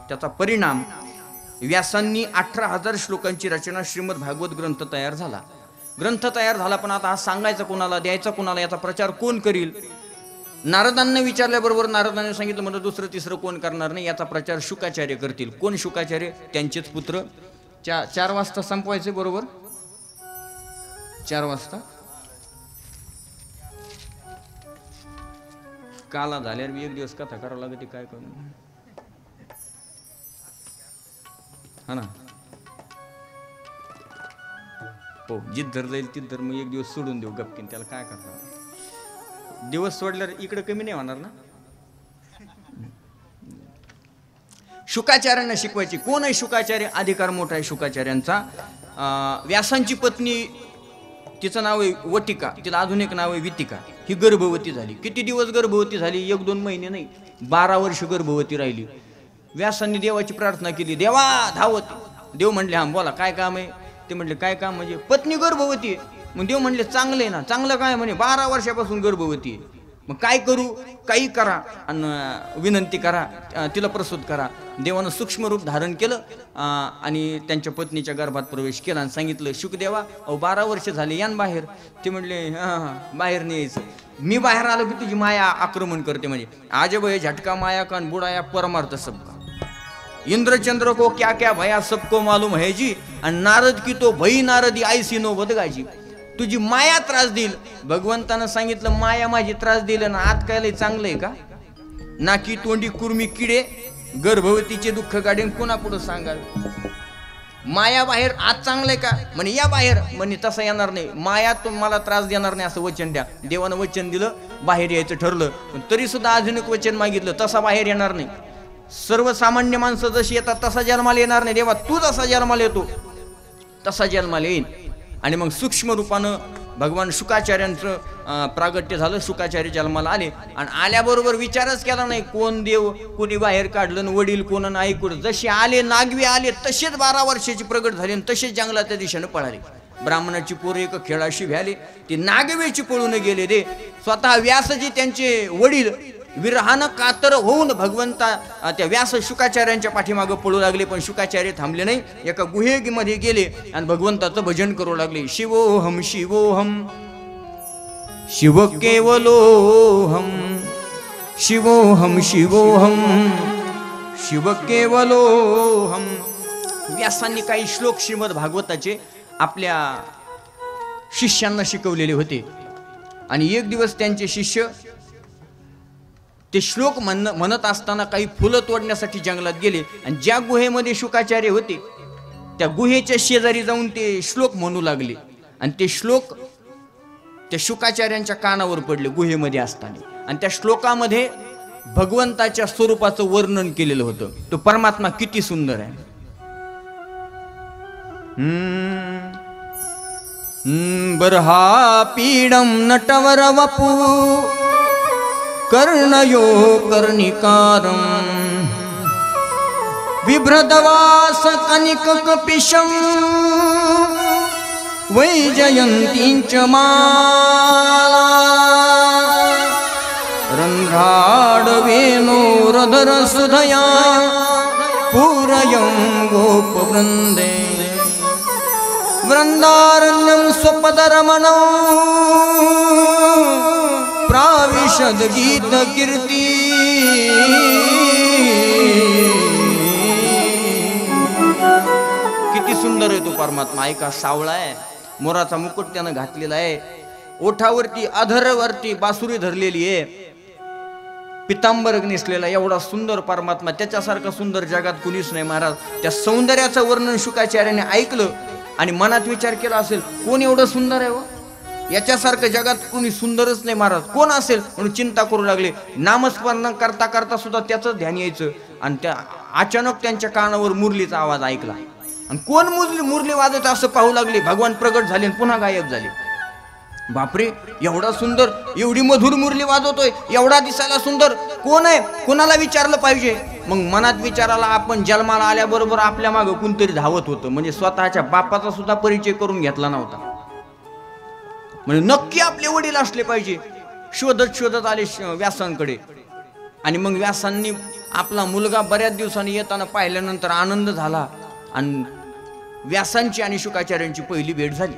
त्याचा परिणाम व्यासांनी 18,000 श्लोकांची रचना श्रीमद भागवत ग्रंथ तयार झाला. ग्रंथ तयार झाला, पण आता हा सांगायचा कोणाला, द्यायचा कोणाला, याचा प्रचार कोण करील. नारदांना विचारल्याबरोबर नारदांनी सांगितलं, म्हणजे दुसरं तिसरं कोण करणार नाही, याचा प्रचार शुकाचार्य करतील. कोण शुकाचार्य? त्यांचेच पुत्र. 4 वाजता संपवायचे, बरोबर 4 वाजता. काला झाल्यावर मी एक दिवस कथा करावं लागते काय करू हा ना हो जिद्धर जाईल तिद्धर मग एक दिवस सोडून देऊ गपकीन त्याला काय करणार दिवस सोडल्यावर इकडे कमी नाही होणार ना शुकाचार्यांना शिकवायची कोण आहे शुकाचार्य अधिकार मोठा आहे शुकाचार्यांचा व्यासांची पत्नी तिचं नाव आहे वटिका तिला अजून एक नाव आहे वितिका ही गर्भवती झाली किती दिवस गर्भवती झाली 1-2 महिने नाही 12 वर्ष गर्भवती राहिली व्यासांनी देवाची प्रार्थना केली देवा धावत देव म्हणले हा बोला काय काम आहे ते म्हणले काय काम म्हणजे पत्नी गर्भवती आहे मग देव म्हणले चांगलं आहे ना चांगलं काय म्हणे 12 वर्षापासून गर्भवती आहे मग काय करू काही करा आणि विनंती करा तिला प्रसूत करा देवानं सूक्ष्म रूप धारण केलं आणि त्यांच्या पत्नीच्या गर्भात प्रवेश केला आणि सांगितलं शुकदेवा अहो 12 वर्ष झाले यान बाहेर ते म्हणले हां बाहेर नाही यायचं मी बाहेर आलो की तुझी माया आक्रमण करते म्हणजे आजब है झटका माया कान बुडाया परमार्थ सबका इंद्रचंद्र को क्या क्या भया सबको मालूम है जी आणि नारद की तो भई नारदी आयसी नो बदगाजी तुझी माया त्रास देईल भगवंतानं सांगितलं माया माझी त्रास देईल ना आत काय लय चांगलं आहे का नाकी तोंडी कुर्मी किडे गर्भवतीचे दुःख काढेन पुन्हा पुढं सांगाल माया बाहेर आत चांगलंय का म्हणे या बाहेर म्हणे तसं येणार नाही माया तुम्हाला त्रास देणार नाही असं वचन द्या देवानं वचन दिलं बाहेर यायचं ठरलं पण तरी सुद्धा अजून एक वचन मागितलं तसा बाहेर येणार नाही सर्वसामान्य माणसं जशी येतात तसा जन्माला येणार नाही देवा तू जसा जन्माला येतो तसा जन्माला येईल आणि मग सूक्ष्म रूपानं भगवान शुकाचार्यांचं प्रागट्य झालं शुकाचार्य जन्माला आले आणि आल्याबरोबर विचारच केला नाही कोण देव कोणी बाहेर काढलं वडील कोण नाही कुठं जसे आले नागवे आले तसेच 12 वर्षाची प्रगट झाली आणि तसेच जंगलाच्या दिशेनं पळाले ब्राह्मणाची पोरे एक खेळाशी भ्याले ते नागवेची पळून गेले रे स्वतः व्यासजी त्यांचे वडील विरहानं कातर होऊन भगवंता त्या व्यास शुकाचार्यांच्या पाठीमागं पळू लागले पण शुकाचार्य थांबले नाही एका गुहेमध्ये गेले आणि भगवंताचं भजन करू लागले शिवोहम शिवोहम शिव केवलोहम शिवोहम शिवोहम शिव केवलोहम व्यासांनी काही श्लोक श्रीमद भागवताचे आपल्या शिष्यांना शिकवलेले होते आणि एक दिवस त्यांचे शिष्य ते श्लोक म्हणत असताना काही फुलं तोडण्यासाठी जंगलात गेले आणि ज्या गुहेमध्ये शुकाचार्य होते त्या गुहेच्या शेजारी जाऊन ते श्लोक म्हणू लागले आणि ते श्लोक त्या शुकाचार्यांच्या कानावर पडले गुहेमध्ये असताना आणि त्या श्लोकामध्ये भगवंताच्या स्वरूपाचं वर्णन केलेलं होतं तो परमात्मा किती सुंदर आहे बरहा पीडम नटवर वपू कर्णयो कर्णिकारं बिभ्रदवास कनिक कपिशं वैजयन्तींच माला रन्ध्राडवेणोरधर सुधया पूरयं गोपवृन्दे वृन्दारण्यं स्वपदरमणौ प्राविशद गीत कीर्ती किती सुंदर आहे तो परमात्मा ऐका सावळा आहे मोराचा मुकुट त्यानं घातलेला आहे ओठावरती अधरवरती बासुरी धरलेली आहे पितांबर नेसलेला एवढा सुंदर परमात्मा त्याच्यासारखा सुंदर जगात कुणीच नाही महाराज त्या सौंदर्याचं वर्णन शुकाचार्याने ऐकलं आणि मनात विचार केला असेल कोण एवढं सुंदर आहे व याच्यासारखं जगात कोणी सुंदरच नाही महाराज कोण असेल म्हणून चिंता करू लागले नामस्मरण करता करता सुद्धा त्याचं ध्यान यायचं आणि त्या अचानक त्यांच्या कानावर मुरलीचा आवाज ऐकला आणि कोण मुरली वाजत असं पाहू लागले भगवान प्रगट झाले आणि पुन्हा गायब झाले बापरे एवढा सुंदर एवढी मधुर मुरली वाजवतोय एवढा दिसायला सुंदर कोण आहे कोणाला विचारलं पाहिजे मग मनात विचाराला आपण जन्माला आल्याबरोबर आपल्या मागं कोणतरी धावत होतं म्हणजे स्वतःच्या बापाचा सुद्धा परिचय करून घेतला नव्हता म्हणजे नक्की आपले वडील असले पाहिजे शोधत आले व्यासांकडे आणि मग व्यासांनी आपला मुलगा बऱ्याच दिवसांनी येताना पाहिल्यानंतर आनंद झाला आणि व्यासांची आणि शुकाचार्यांची पहिली भेट झाली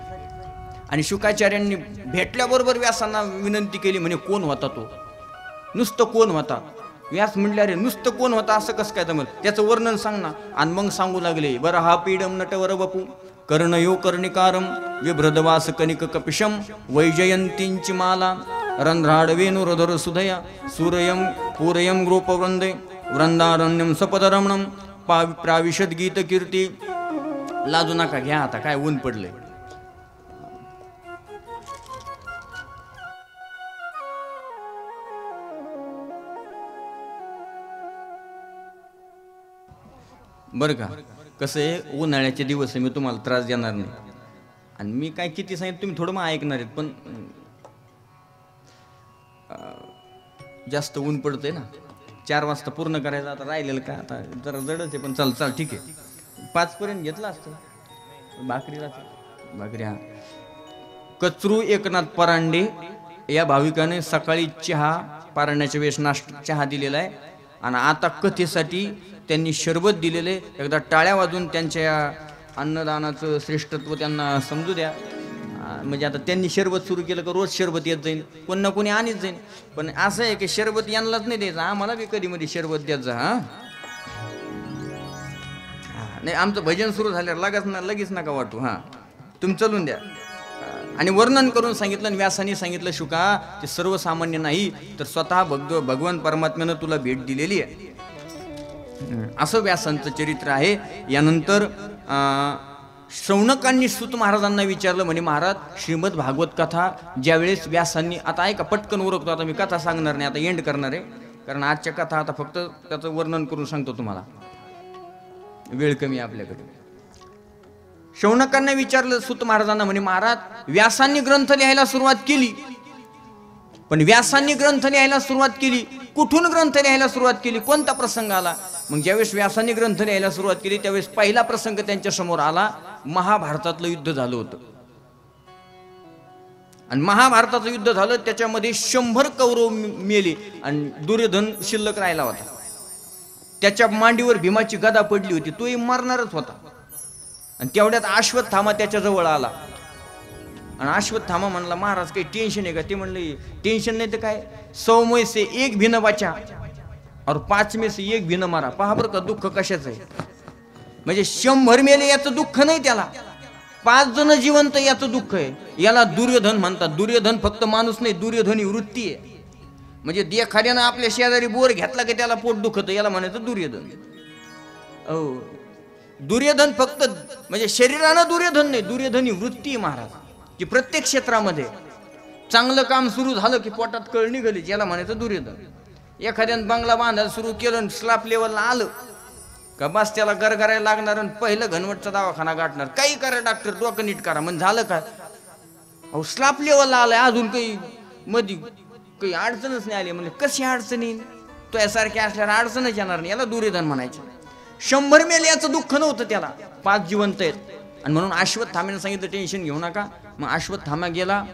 आणि शुकाचार्यांनी भेटल्याबरोबर व्यासांना विनंती केली म्हणे कोण होता तो नुसतं कोण होता व्यास म्हणले अरे नुसतं कोण होता असं कसं काय जमल त्याचं वर्णन सांग ना आणि मग सांगू लागले बरं हा पीडम नटवर वपू कर्णयो कर्णिकारम विभ्रदवास कनिक कपिशम वैजयंतींची माला रंध्राड वेणुरधर सुधया सूरयं पूरयं गोपवृंदे वृंदारण्यम सपदरमणम प्राविशद गीत कीर्ती. लाजू नका, घ्या आता, काय ऊन पडलंय. बरं का, कसं आहे, उन्हाळ्याचे दिवस आहे, मी तुम्हाला त्रास देणार नाही. आणि मी काय किती सांगितलं तुम्ही थोडं मग ऐकणार आहेत, पण जास्त ऊन पडतंय ना. 4 वाजता पूर्ण करायचं, आता राहिलेलं का, आता जरा जडच आहे, पण चल ठीक आहे. 5 पर्यंत घेतलं असतं. भाकरी हा. कचरू एकनाथ परांडे या भाविकाने सकाळी चहा पारायणाच्या वेळेस चहा दिलेला आहे. आणि आता कथेसाठी त्यांनी शरबत दिलेले. एकदा टाळ्या वाजून त्यांच्या अन्नदानाचं श्रेष्ठत्व त्यांना समजू द्या. म्हणजे आता त्यांनी शरबत सुरू केलं का रोज शरबत येत जाईल, कोण ना कोणी आणत जाईल. पण असं आहे की शरबत यांनाच नाही द्यायचं, आम्हाला बी कधी मध्ये शरबत द्यायचं. नाही, आमचं भजन सुरू झाल्यावर लगेच नका वाटू. तुम्ही चलून द्या. आणि वर्णन करून सांगितलं, आणि व्यासाने सांगितलं, शुका ते सर्वसामान्य नाही, तर स्वतः भगवान परमात्म्यानं तुला भेट दिलेली आहे. असं व्यासांचं चरित्र आहे. यानंतर शौनकांनी सूत महाराजांना विचारलं, म्हणे महाराज श्रीमद भागवत कथा ज्यावेळेस व्यासांनी, आता ऐका पटकन उरकतो, आता मी कथा सांगणार नाही, आता एंड करणार आहे, कारण आजच्या कथा आता फक्त त्याचं वर्णन करून सांगतो तुम्हाला, वेळ कमी आपल्याकडे. शौनकांना विचारलं सूत महाराजांना, म्हणे महाराज व्यासांनी ग्रंथ लिहायला सुरुवात केली, पण व्यासांनी ग्रंथ लिहायला सुरुवात केली, कुठून ग्रंथ लिहायला सुरुवात केली, कोणता प्रसंग आला? मग ज्यावेळेस व्यासांनी ग्रंथ लिहायला सुरुवात केली त्यावेळेस पहिला प्रसंग त्यांच्या समोर आला, महाभारतातलं युद्ध झालं होतं. आणि महाभारताचं युद्ध झालं, त्याच्यामध्ये 100 कौरव मेले आणि दुर्योधन शिल्लक राहिला होता. त्याच्या मांडीवर भीमाची गदा पडली होती, तोही मरणारच होता. आणि तेवढ्यात अश्वत्थामा त्याच्या जवळ आला. आणि अश्वत्थामा म्हणला, महाराज काही टेन्शन आहे का? ते म्हणले, टेन्शन नाही तर काय, 100 में से 1 भी न बचा और 5 में से 1 भी न मारा. पहा बरं का दुःख कशाचं आहे. म्हणजे 100 मेले याचं दुःख नाही त्याला, 5 जण जिवंत याचं दुःख आहे. याला दुर्योधन म्हणतात. दुर्योधन फक्त माणूस नाही, दुर्योधन ही वृत्ती आहे. म्हणजे एखाद्यानं आपल्या शेजारी बोर घेतला की त्याला पोट दुखत, याला म्हणायचं दुर्योधन. दुर्योधन फक्त म्हणजे शरीरानं दुर्योधन नाही, दुर्योधन ही वृत्ती आहे महाराज, की प्रत्येक क्षेत्रामध्ये चांगलं काम सुरू झालं की पोटात कळ निघाली, याला म्हणायचं दुर्योधन. एखाद्यानं बंगला बांधायला सुरू केलं, स्लॅब लेवलला आलं का बस त्याला गरगरायला लागणार आणि पहिलं घनवटचा दवाखाना गाठणार. काही करा डॉक्टर, डोकं नीट करा. म्हणजे झालं काय, अहो स्लॅब लेवलला आलाय, अजून काही मध्ये काही अडचणच नाही आली. म्हणजे कशी अडचण येईल, तो यासारख्या असल्यावर अडचणच येणार नाही, याला दुर्योधन म्हणायचं. 100 मेले याचं दुःख नव्हतं त्याला, 5 जिवंत आहेत. आणि म्हणून अश्वत्थाम्याने सांगितलं टेन्शन घेऊ नका. मग अश्वत्थामा गेला,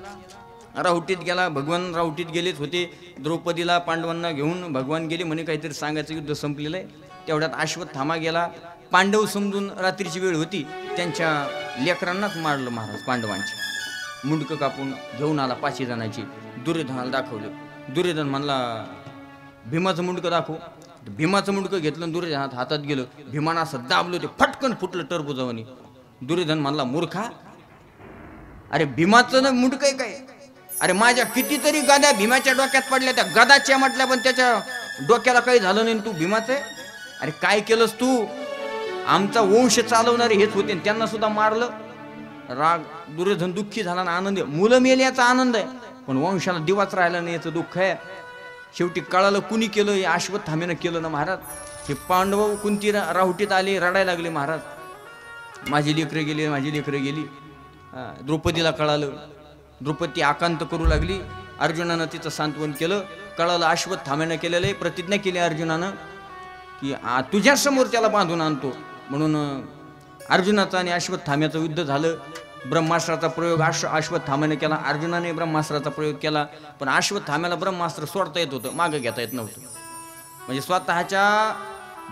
राहुटीत गेला. भगवान राहुटीत गेलेच होते. द्रौपदीला पांडवांना घेऊन भगवान गेले, म्हणे काहीतरी सांगायचं, युद्ध संपलेलं आहे. तेवढ्यात अश्वत्थामा गेला. पांडव समजून रात्रीची वेळ होती, त्यांच्या लेकरांनाच मारलं महाराज. पांडवांची मुंडकं कापून घेऊन आला 5 जणांची, दुर्योधनाला दाखवलं. दुर्योधन म्हणला, भीमाचं मुंडकं दाखव. भीमाचं मुंडकं घेतलं, दुर्योधनात हातात गेलं. भीमानं असं दाबलं, ते फटकन फुटलं टरबुजावानी. दुर्योधन म्हणला, मूर्खा, अरे भीमाचं मुंडकं आहे काय? अरे माझ्या कितीतरी गदा भीमाच्या डोक्यात पडल्या, त्या गदाच्या म्हटल्या, पण त्याच्या डोक्याला काही झालं नाही. तू भीमाचं आहे? अरे काय केलंस तू? आमचा वंश चालवणारे हेच होते, त्यांना सुद्धा मारलं. राग दुर्योधन दुःखी झाला ना, आनंद. मुलं मेले याचा आनंद आहे, पण वंशाला दिवाच राहिला नाही याचं दुःख आहे. शेवटी कळालं कुणी केलं, हे अश्वत्थाम्यानं केलं ना महाराज. हे पांडव कुंती राहुटीत आले, रडायला लागले महाराज, माझी लेकरं गेली, माझी लेकरं गेली. द्रौपदीला कळालं, द्रौपदी आकांत करू लागली. अर्जुनानं तिचं सांत्वन केलं. कळालं अश्वत्थाम्यानं केलेलं आहे. प्रतिज्ञा केली अर्जुनानं की तुझ्या समोर त्याला बांधून आणतो. म्हणून अर्जुनाचं आणि अश्वत्थाम्याचं युद्ध झालं. ब्रह्मास्त्राचा प्रयोग अश्वत्थाम्याने केला, अर्जुनाने ब्रह्मास्त्राचा प्रयोग केला. पण अश्वत्थाम्याला ब्रह्मास्त्र सोडता येत होतं, मागं घेता येत नव्हतं. म्हणजे स्वतःच्या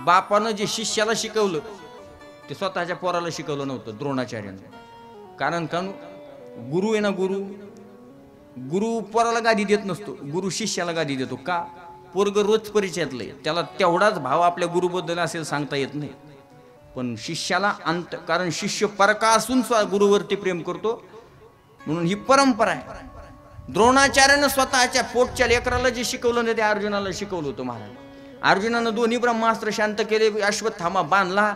बापानं जे शिष्याला शिकवलं ते स्वतःच्या पोराला शिकवलं नव्हतं द्रोणाचार्यानं. कारण गुरु आहे ना, गुरु पोराला गादी देत नसतो, गुरु शिष्याला गादी देतो. का? पोरग रोज परिचयातलं आहे, त्याला तेवढाच भाव आपल्या गुरुबद्दल असेल सांगता येत नाही. पण शिष्याला कारण शिष्य परका असून गुरुवरती प्रेम करतो, म्हणून ही परंपरा आहे. द्रोणाचार्यानं स्वतःच्या पोटच्या लेकराला जे शिकवलं ना ते अर्जुनाला शिकवलं होतं महाराज. अर्जुनानं दोन्ही ब्रह्मास्त्र शांत केले, अश्वत्थामा बांधला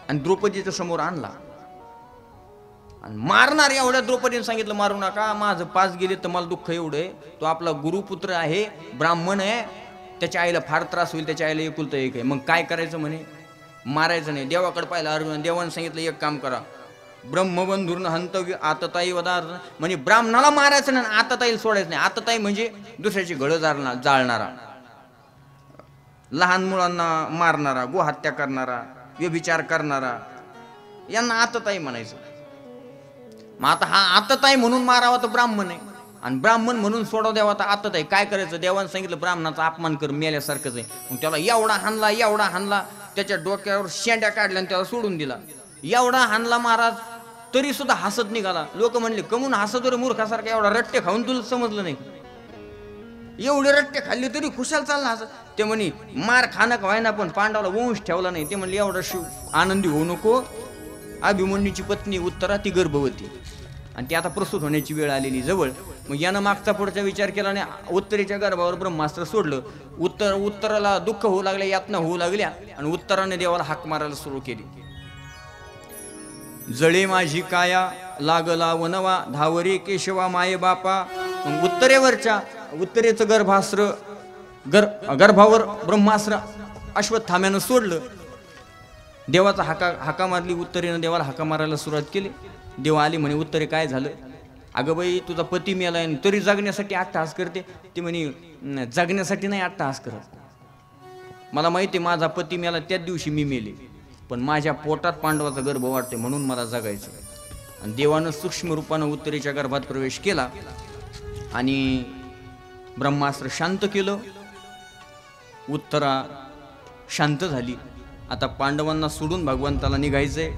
आणि द्रौपदीच्या समोर आणला आणि मारणार एवढ्या द्रौपदीने सांगितलं मारू नका, माझं 5 गेले तर मला दुःख एवढं आहे, तो आपला गुरुपुत्र आहे, ब्राह्मण आहे, त्याच्या आईला फार त्रास होईल, त्याच्या आईला एकुलतं एक आहे, मग काय करायचं म्हणे, मारायचं नाही. देवाकडे पाहिलं अर्जुन, देवानं सांगितलं एक काम करा, ब्रह्मबंधून हंतव्य आतताई वदार्थ, म्हणजे ब्राह्मणाला मारायचं नाही, आतताईला सोडायचं नाही. आतताई म्हणजे दुसऱ्याची घडं जाळणारा, लहान मुलांना मारणारा, गोहत्या करणारा, व्यभिचार करणारा, यांना आतताई म्हणायचं. मग आता हा आतताई म्हणून मारावा तर ब्राह्मण आहे, आणि ब्राह्मण म्हणून सोडव द्यावा तर आतताई. काय करायचं, देवानं सांगितलं ब्राह्मणाचा अपमान कर, मेल्यासारखंच आहे. मग त्याला एवढा हाणला, त्याच्या डोक्यावर शेंड्या काढल्या आणि त्याला सोडून दिला. एवढा हाणला महाराज तरी सुद्धा हसत निघाला. लोक म्हणले कमून हसत रे मूर्खासारखा, एवढा रट्टे खाऊन तुला समजलं नाही, एवढे रट्टे खाल्ले तरी खुशाल चालला हसत. ते म्हणे मार खाणं का व्हायना पण पांडवाला वंश ठेवला नाही. ते म्हणले एवढा शिव आनंदी होऊ नको, अभिमन्यूची पत्नी उत्तरा ती गर्भवती आणि ती आता प्रसूत होण्याची वेळ आलेली जवळ. मग यानं मागचा पुढचा विचार केला आणि उत्तरेच्या गर्भावर ब्रह्मास्त्र सोडलं. उत्तराला दुःख होऊ लागल्या, यातना होऊ लागल्या आणि उत्तराने देवाला हाक मारायला सुरू केली. जळे माझी काया लागला वनवा, धावरे केशवा माये बापा. मग उत्तरेचं गर्भावर ब्रह्मास्त्र अश्वत्थाम्यानं सोडलं. देवाचा हाका मारली, उत्तरेनं देवाला हाका मारायला सुरुवात केली. देव आली म्हणे उत्तरे काय झालं, अगं बाई तुझा पती मेलाय तरी जगण्यासाठी अट्टहास करते. ती म्हणे जगण्यासाठी नाही अट्टहास करत, मला माहिती माझा पती मेला त्याच दिवशी मी मेले, पण माझ्या पोटात पांडवाचा गर्भ वाटते म्हणून मला जगायचं. आणि देवानं सूक्ष्म रूपानं उत्तरेच्या गर्भात प्रवेश केला आणि ब्रह्मास्त्र शांत केलं. उत्तरा शांत झाली. आता पांडवांना सोडून भगवंताला निघायचंय.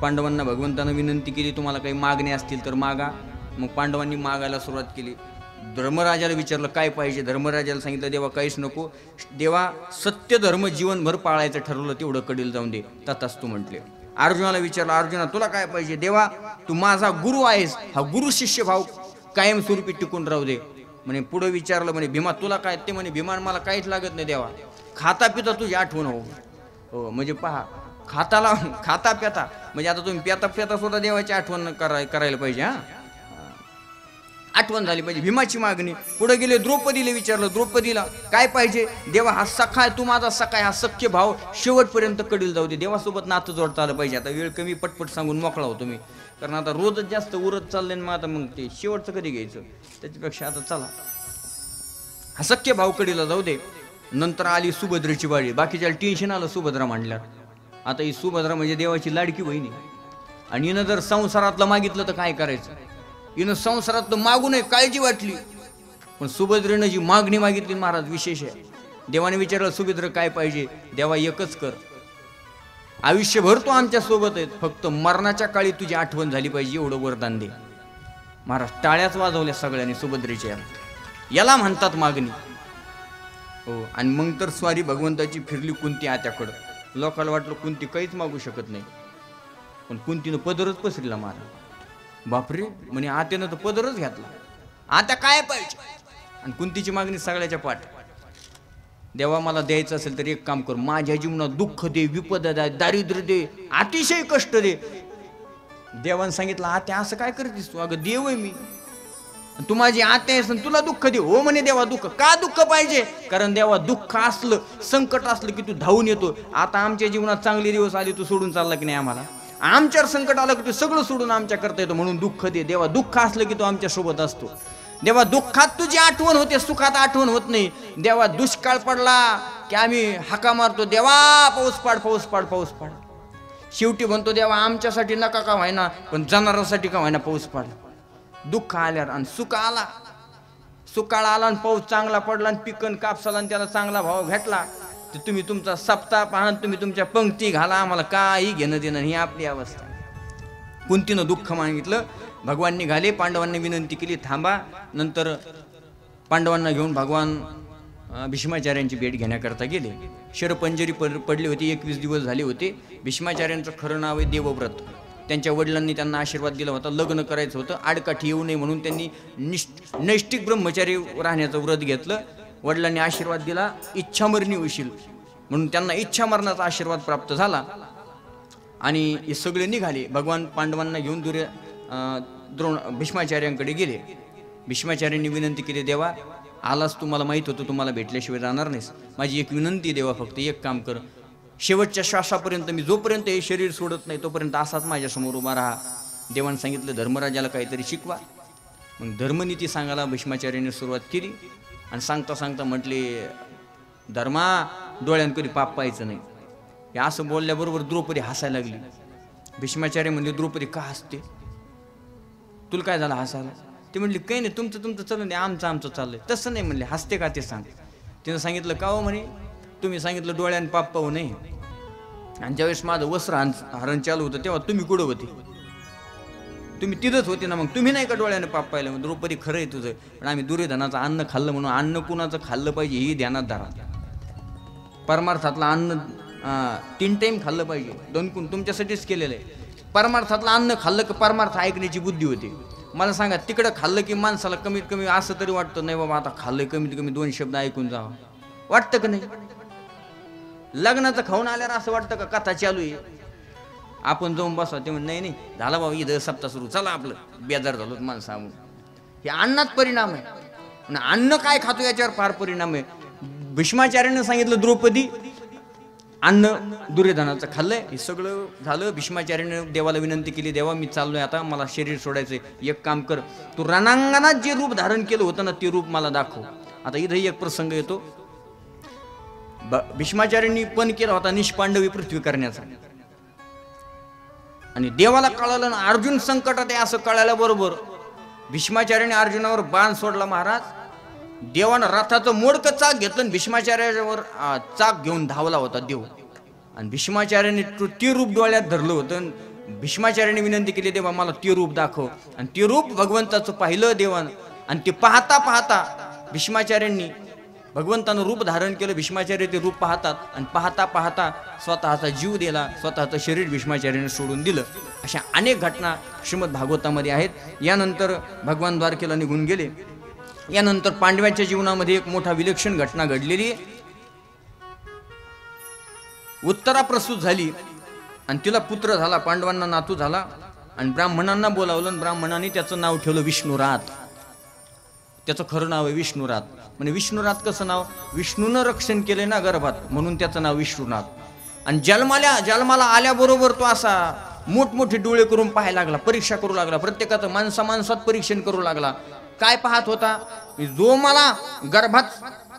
पांडवांना भगवंतानं विनंती केली तुम्हाला काही मागणे असतील तर मागा. मग पांडवांनी मागायला सुरुवात केली. धर्मराजाला विचारलं काय पाहिजे. धर्मराजाला सांगितलं देवा काहीच नको, देवा सत्य धर्म जीवनभर पाळायचं ठरवलं तेवढं कडील जाऊन दे, तथास्तु म्हटले. अर्जुनाला विचारलं अर्जुना तुला काय पाहिजे. देवा तू माझा गुरु आहेस, हा गुरु शिष्य भाव कायमस्वरूपी टिकून राहू दे. म्हणे पुढे विचारलं म्हणे भीमा तुला काय. ते म्हणे भीमा मला काहीच लागत नाही देवा, खाता पिता तुझी आठवण हो. म्हणजे पहा खाता प्याता म्हणजे आता तुम्ही प्याता सुद्धा देवाची आठवण करायला पाहिजे. हा आठवण झाली पाहिजे. भीमाची मागणी. पुढे गेले द्रौपदीला विचारलं द्रौपदीला काय पाहिजे. देवा हा सखा आहे, तू माझा सखा आहे, हा सख्य भाव शेवटपर्यंत कडील जाऊ दे. देवासोबत नातं जोडता आलं पाहिजे. आता वेळ कमी पटपट सांगून मोकळा होतो मी, कारण आता रोजच जास्त उरत चाललंय मग आता मग ते शेवटचं कधी घ्यायचं, त्याच्यापेक्षा आता चला हा सख्य भाव कडीला जाऊ दे. नंतर आली सुभद्रेची बाळी. बाकीच्याला टेन्शन आलं सुभद्रा मांडल्या. आता ही सुभद्रा म्हणजे देवाची लाडकी बहिणी आणि हिनं जर संसारातलं मागितलं तर काय करायचं. हिनं संसारातलं मागू नये काळजी वाटली, पण सुभद्रेनं जी मागणी मागितली महाराज विशेष आहे. देवाने विचारलं सुभद्र काय पाहिजे. देवा एकच कर, आयुष्यभर तो आमच्या सोबत आहे, फक्त मरणाच्या काळी तुझी आठवण झाली पाहिजे एवढं वरदान दे. महाराज टाळ्याच वाजवल्या सगळ्यांनी सुभद्रेच्या. याला म्हणतात मागणी. हो. आणि मग तर स्वारी भगवंताची फिरली कुंती आत्याकडं. लोकांना वाटलं कुंती काहीच मागू शकत नाही, पण कुंतीनं पदरच पसरला महाराज. बापरे म्हणे आत्यानं तर पदरच घातला, आत्या काय पाहिजे. आणि कुंतीची मागणी सगळ्याच्या पाठ. देवा मला द्यायचं असेल तर एक काम कर, माझ्या जीवनात दुःख दे, विपदा दे, दारिद्र्य दे, अतिशय कष्ट दे. देवानं सांगितलं आत्या असं काय करतेस तू. अगं देव आहे मी, तू माझी आत्या आहेस, तुला दुःख दे. हो म्हणे देवा दुःख का. दुःख पाहिजे कारण देवा दुःख असलं संकट असलं की तू धावून येतो. आता आमच्या जीवनात चांगले दिवस आले तू सोडून चालला की नाही आम्हाला. आमच्यावर संकट आलं की तू सगळं सोडून आमच्या करता येतो, म्हणून दुःख दे. देवा दुःख असलं की तू आमच्या सोबत असतो. देवा दुःखात तुझी आठवण होते, सुखात आठवण होत नाही. देवा दुष्काळ पडला की आम्ही हाका मारतो, देवा पाऊस पाड पाऊस पाड पाऊस पाड. शेवटी म्हणतो देवा आमच्यासाठी नका का व्हायना पण जनावरांसाठी का व्हायना पाऊस पाड. दुःख आल्यावर आणि सुकाळ आला आणि पाऊस चांगला पडला आणि पिकन कापसाला आणि त्याला चांगला भाव भेटला तर तुम्ही तुमचा सप्ताह पाहा, तुम्ही तुमच्या पंक्ती घाला, आम्हाला काही घेणं देणं. ही आपली अवस्था. कुंतीनं दुःख मागितलं, भगवान निघाले. पांडवांनी विनंती केली थांबा. नंतर पांडवांना घेऊन भगवान भीष्माचार्यांची भेट घेण्याकरता गेले. शरपंजरी पडली होती, 21 दिवस झाले होते. भीष्माचार्यांचं खरं नाव आहे देवव्रत. त्यांच्या वडिलांनी त्यांना आशीर्वाद दिला होता, लग्न करायचं होतं, आडकाठी येऊ नये म्हणून त्यांनी नैष्टिक ब्रह्मचारी राहण्याचं व्रत घेतलं. वडिलांनी आशीर्वाद दिला, इच्छामरणी होशील म्हणून त्यांना इच्छा मरणाचा आशीर्वाद प्राप्त झाला. आणि हे सगळे निघाले. भगवान पांडवांना घेऊन भीष्माचार्यांकडे गेले. भीष्माचार्यांनी विनंती केली, देवा आलास, तुम्हाला माहीत होतं तुम्हाला भेटल्याशिवाय जाणार नाहीस, माझी एक विनंती देवा, फक्त एक काम कर, शेवटच्या श्वासापर्यंत मी जोपर्यंत हे शरीर सोडत नाही तोपर्यंत असाच माझ्यासमोर उभा राहा. देवानं सांगितलं धर्मराजाला काहीतरी शिकवा. मग धर्मनीती सांगायला भीष्माचार्यांनी सुरुवात केली आणि सांगता सांगता म्हटले, धर्मा डोळ्यान कधी पाप पाहायचं नाही. हे असं बोलल्याबरोबर द्रौपदी हसायला लागली. भीष्माचार्य म्हणले, द्रौपदी का हसते, तुला काय झालं हसायला? ते म्हणले, काही नाही, तुमचं तुमचं चाललं नाही, आमचं चाललंय. तसं नाही म्हणले, हसते का ते सांग. तिनं सांगितलं, का हो म्हणे, तुम्ही सांगितलं डोळ्यानं पाप पाहू नये, आणि ज्यावेळेस माझं वस्त्र हरण चालू होतं तेव्हा तुम्ही कुठं होते? तुम्ही तिथंच होते ना, मग तुम्ही नाही का डोळ्यानं पाप पाहिलं? द्रौपदी खरं आहे तुझं, पण आम्ही दुर्योधनाचं अन्न खाल्लं म्हणून अन्न कुणाचं खाल्लं पाहिजे ही ध्यानात धरा. परमार्थातलं अन्न 3 टाइम खाल्लं पाहिजे, 2 कुण तुमच्यासाठीच केलेलं आहे. परमार्थातलं अन्न खाल्लं की परमार्थ ऐकण्याची बुद्धी होते. मला सांगा, तिकडं खाल्लं की माणसाला कमीत कमी असं तरी वाटतं, नाही बाबा आता खाल्लंय, कमीत कमी 2 शब्द ऐकून जावं, वाटतं का नाही? लग्नाचं खाऊन आल्यावर असं वाटतं का कथा चालू आहे, आपण जाऊन बसवा, ते म्हणून नाही झाला बाबा इथं सप्ताह सुरू, चला आपलं बेजार झालो माणसा. हे अन्नात परिणाम आहे, अन्न काय खातो याच्यावर फार परिणाम आहे. भीष्माचार्यानं सांगितलं, द्रौपदी अन्न दुर्योधनाचं खाल्लंय, हे सगळं झालं. भीष्माचार्यानं देवाला विनंती केली, देवा मी चाललोय आता, मला शरीर सोडायचंय, एक काम कर, तू रणांगणात जे रूप धारण केलं होतं ना ते रूप मला दाखव. आता इथं एक प्रसंग येतो. भीष्माचार्यांनी पण केला होता निष्पांडवी पृथ्वी करण्याचा, आणि देवाला कळालं ना अर्जुन संकटात आहे असं कळाल्याबरोबर भीष्माचार्याने अर्जुनावर बाण सोडला. महाराज, देवानं रथाचं मोडकं चाक घेतलं आणि भीष्माचार्यावर चाक घेऊन धावला होता देव, आणि भीष्माचार्याने ते रूप डोळ्यात धरलं होतं. भीष्माचार्याने विनंती केली, देवा मला ते रूप दाखव, आणि ते रूप भगवंताचं पाहिलं देवानं, आणि ते पाहता पाहता भीष्माचार्यांनी भगवंतानं रूप धारण केलं. भीष्माचार्य ते रूप पाहतात, आणि पाहता पाहता स्वतःचा जीव दिला, स्वतःचं शरीर भीष्माचार्याने सोडून दिलं. अशा अनेक घटना श्रीमद भागवतामध्ये आहेत. यानंतर भगवान द्वारकेला निघून गेले. यानंतर पांडवांच्या जीवनामध्ये एक मोठा विलक्षण घटना घडलेली. उत्तरा प्रसूत झाली आणि तिला पुत्र झाला, पांडवांना नातू झाला, आणि ब्राह्मणांना बोलावलं, आणि ब्राह्मणांनी त्याचं नाव ठेवलं विष्णुरात. त्याचं खरं नाव आहे विष्णुरात. म्हणजे विष्णुरात कसं नाव? विष्णूनं रक्षण केले ना गर्भात, म्हणून त्याचं नाव विष्णुनाथ. आणि जन्माला आल्याबरोबर तो असा मोठमोठे डोळे करून पाहायला लागला, परीक्षा करू लागला, प्रत्येकाचं माणसात परीक्षण करू लागला. काय पाहत होता? जो मला गर्भात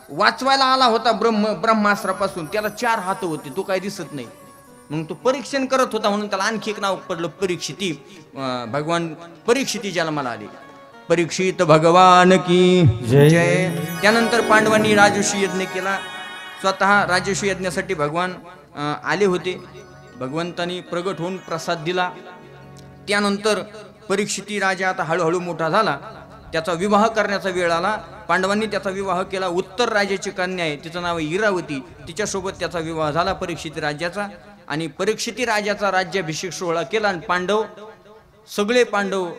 वाचवायला आला होता ब्रह्मास्त्रापासून, त्याला 4 हात होते, तो काय दिसत नाही. मग तो परीक्षण करत होता, म्हणून त्याला आणखी एक नाव पडलं परीक्षिती. भगवान परीक्षिती जन्माला आले. परीक्षित भगवान की जय. त्यानंतर पांडवांनी राजर्षी यज्ञ केला. स्वतः राजर्षी यज्ञासाठी भगवान आले होते. भगवंतांनी प्रगट होऊन प्रसाद दिला. त्यानंतर परीक्षिती राजा आता हळूहळू मोठा झाला. त्याचा विवाह करण्याचा वेळ आला. पांडवांनी त्याचा विवाह केला. उत्तर राजाची कन्या आहे, तिचं नाव आहे इरावती, तिच्यासोबत त्याचा विवाह झाला परीक्षिती राजाचा. आणि परीक्षिती राजाचा राज्याभिषेक सोहळा केला, आणि सगळे पांडव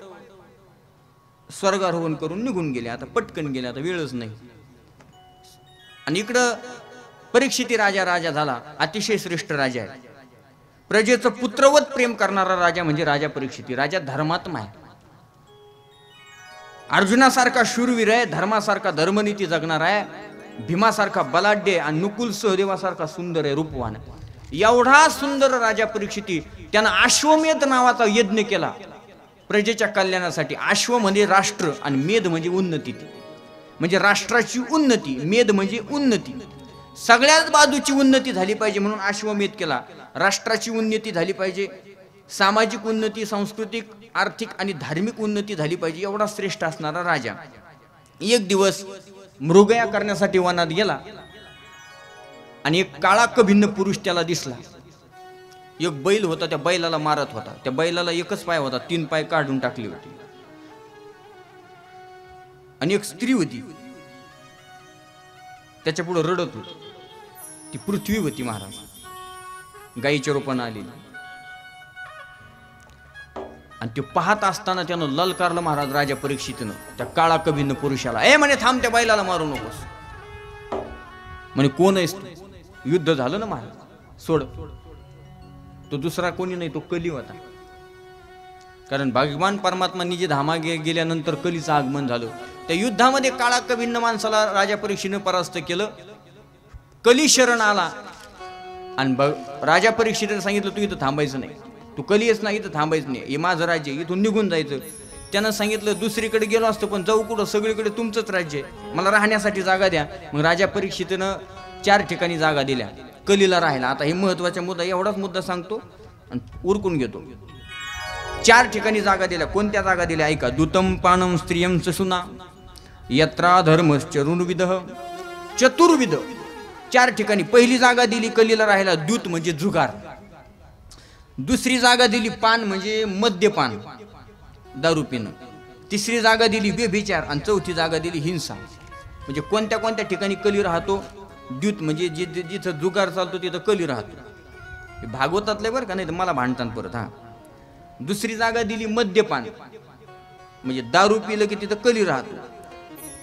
स्वर्गारोहण करून निघून गेले. आता पटकन गेले, आता वेळच नाही. आणि इकडं परीक्षिती राजा झाला, अतिशय श्रेष्ठ राजा आहे. प्रजेचं पुत्रवत प्रेम करणारा राजा म्हणजे राजा परीक्षिती. राजा धर्मात्मा आहे, अर्जुनासारखा शूरवीर आहे, धर्मासारखा धर्मनीती जगणार आहे, भीमासारखा बलाढ्य, आणि नुकुल सहदेवासारखा सुंदर आहे, रूपवान. एवढा सुंदर राजा परीक्षिती, त्यानं अश्वमेध नावाचा यज्ञ केला प्रजेच्या कल्याणासाठी. अश्व म्हणजे राष्ट्र, आणि मेध म्हणजे उन्नती, म्हणजे राष्ट्राची उन्नती. मेध म्हणजे उन्नती, सगळ्याच बाजूची उन्नती झाली पाहिजे म्हणून अश्वमेध केला. राष्ट्राची उन्नती झाली पाहिजे, सामाजिक उन्नती, सांस्कृतिक, आर्थिक आणि धार्मिक उन्नती झाली पाहिजे. एवढा श्रेष्ठ असणारा राजा एक दिवस मृगया करण्यासाठी वनात गेला, आणि एक काळा कभिन्न पुरुष त्याला दिसला. एक बैल होता, त्या बैलाला मारत होता. त्या बैलाला एकच पाय होता, 3 पाय काढून टाकली होती. आणि एक स्त्री होती, त्याच्या पुढे रडत होती. ती पृथ्वी होती महाराज, गायीच्या रूपाने आलेली. ते पाहत असताना त्यानं ललकारलं महाराज राजा परीक्षितीनं त्या काळा कवीनं पुरुषाला, ए म्हणे थांब, त्या बैलाला मारू नकोस. म्हणे कोण आहेस तू? युद्ध झालं ना महाराज, सोड. तो दुसरा कोणी नाही, तो कली होता. कारण भगवान परमात्मा निजे धामा गेल्यानंतर कलीचं आगमन झालं. त्या युद्धामध्ये काळा कवीनं माणसाला राजा परीक्षेनं परास्त केलं. कली शरण आला आणि राजा परीक्षेने सांगितलं तू इथं थांबायचं नाही, तू कली आहेस ना, इथं थांबायचं नाही, हे माझं राज्य, इथून निघून जायचं. त्यानं सांगितलं दुसरीकडे गेलो असतो, पण जाऊ कुठं, सगळीकडे तुमचंच राज्य आहे, मला राहण्यासाठी जागा द्या. मग राजा परीक्षेनं 4 ठिकाणी जागा दिल्या कलीला राहायला. आता हे महत्वाचा मुद्दा, एवढाच मुद्दा सांगतो आणि उरकून घेतो. 4 ठिकाणी जागा दिल्या. कोणत्या जागा दिल्या ऐका. दूतम पानम स्त्रियम सुना यत्रा धर्मश्चरुर्विद चतुर्विद. 4 ठिकाणी. पहिली जागा दिली कलीला राहायला दूत म्हणजे जुगार. दुसरी जागा दिली पान म्हणजे मद्यपान, दारू पिणं. तिसरी जागा दिली व्यभिचार आणि चौथी जागा दिली हिंसा. म्हणजे कोणत्या कोणत्या ठिकाणी कली राहतो. द्यूत म्हणजे जिथं जुगार चालतो तिथं कली राहतो. भागवतातले बरं का, नाही तर मला भांडतात परत. हा, दुसरी जागा दिली मद्यपान म्हणजे दारू पिलं की तिथं कली राहतो.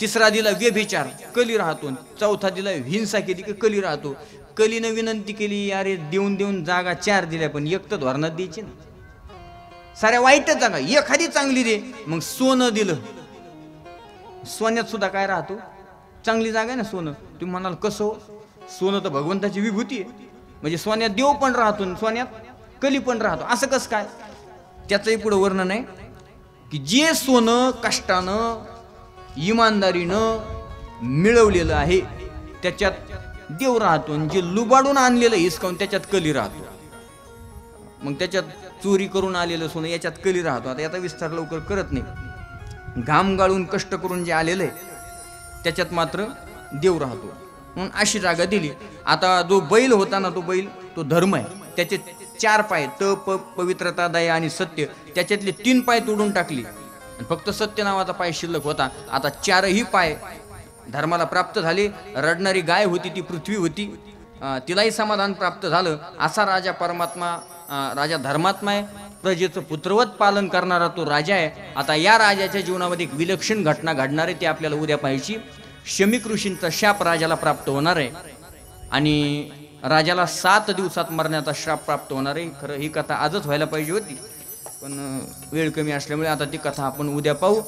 तिसरा दिला व्यभिचार, कली राहतो. चौथा दिला हिंसा केली की कली राहतो. कलीनं विनंती केली, अरे देऊन देऊन जागा 4 दिल्या, पण एक तर धोरणात द्यायची ना, साऱ्या वाईटच जागा, एखादी चांगली दे. मग सोनं दिलं. सोन्यात सुद्धा काय राहतो, चांगली जागा आहे ना सोनं. तुम्ही म्हणाल कसं? सोनं तर भगवंताची विभूती आहे, म्हणजे सोन्यात देव पण राहतो, सोन्यात कली पण राहतो. असं कसं काय? त्याचंही पुढं वर्णन आहे की जे सोनं कष्टानं इमानदारीनं मिळवलेलं आहे त्याच्यात देव राहतो, आणि जे लुबाडून आणलेलं हिसकावून त्याच्यात कली राहतो. मग त्याच्यात चोरी करून आलेलं सोनं याच्यात कली राहतो. आता याचा विस्तार लवकर करत नाही. घाम गाळून कष्ट करून जे आलेलं आहे त्याच्यात मात्र देव राहतो. म्हणून अशी जागा दिली. आता जो बैल होता ना, तो बैल तो धर्म आहे. त्याचे 4 पाय, तप, पवित्रता, दया आणि सत्य, त्याच्यातले 3 पाय तोडून टाकली आणि फक्त सत्य नावाचा पाय शिल्लक होता. आता 4ही पाय धर्माला प्राप्त झाले. रडणारी गाय होती ती पृथ्वी होती, तिलाही समाधान प्राप्त झालं. असा राजा परमात्मा, राजा धर्मात्मा आहे. प्रजेचं पुत्रवत पालन करणारा तो राजा आहे. आता या राजाच्या जीवनामध्ये एक विलक्षण घटना घडणार आहे, ती आपल्याला उद्या पाहायची. शमीक ऋषींचा शाप राजाला प्राप्त होणार आहे आणि राजाला 7 दिवसात मरण्याचा श्राप प्राप्त होणार आहे. खरं ही कथा आजच व्हायला पाहिजे होती, पण वेळ कमी असल्यामुळे आता ती कथा आपण उद्या पाहू.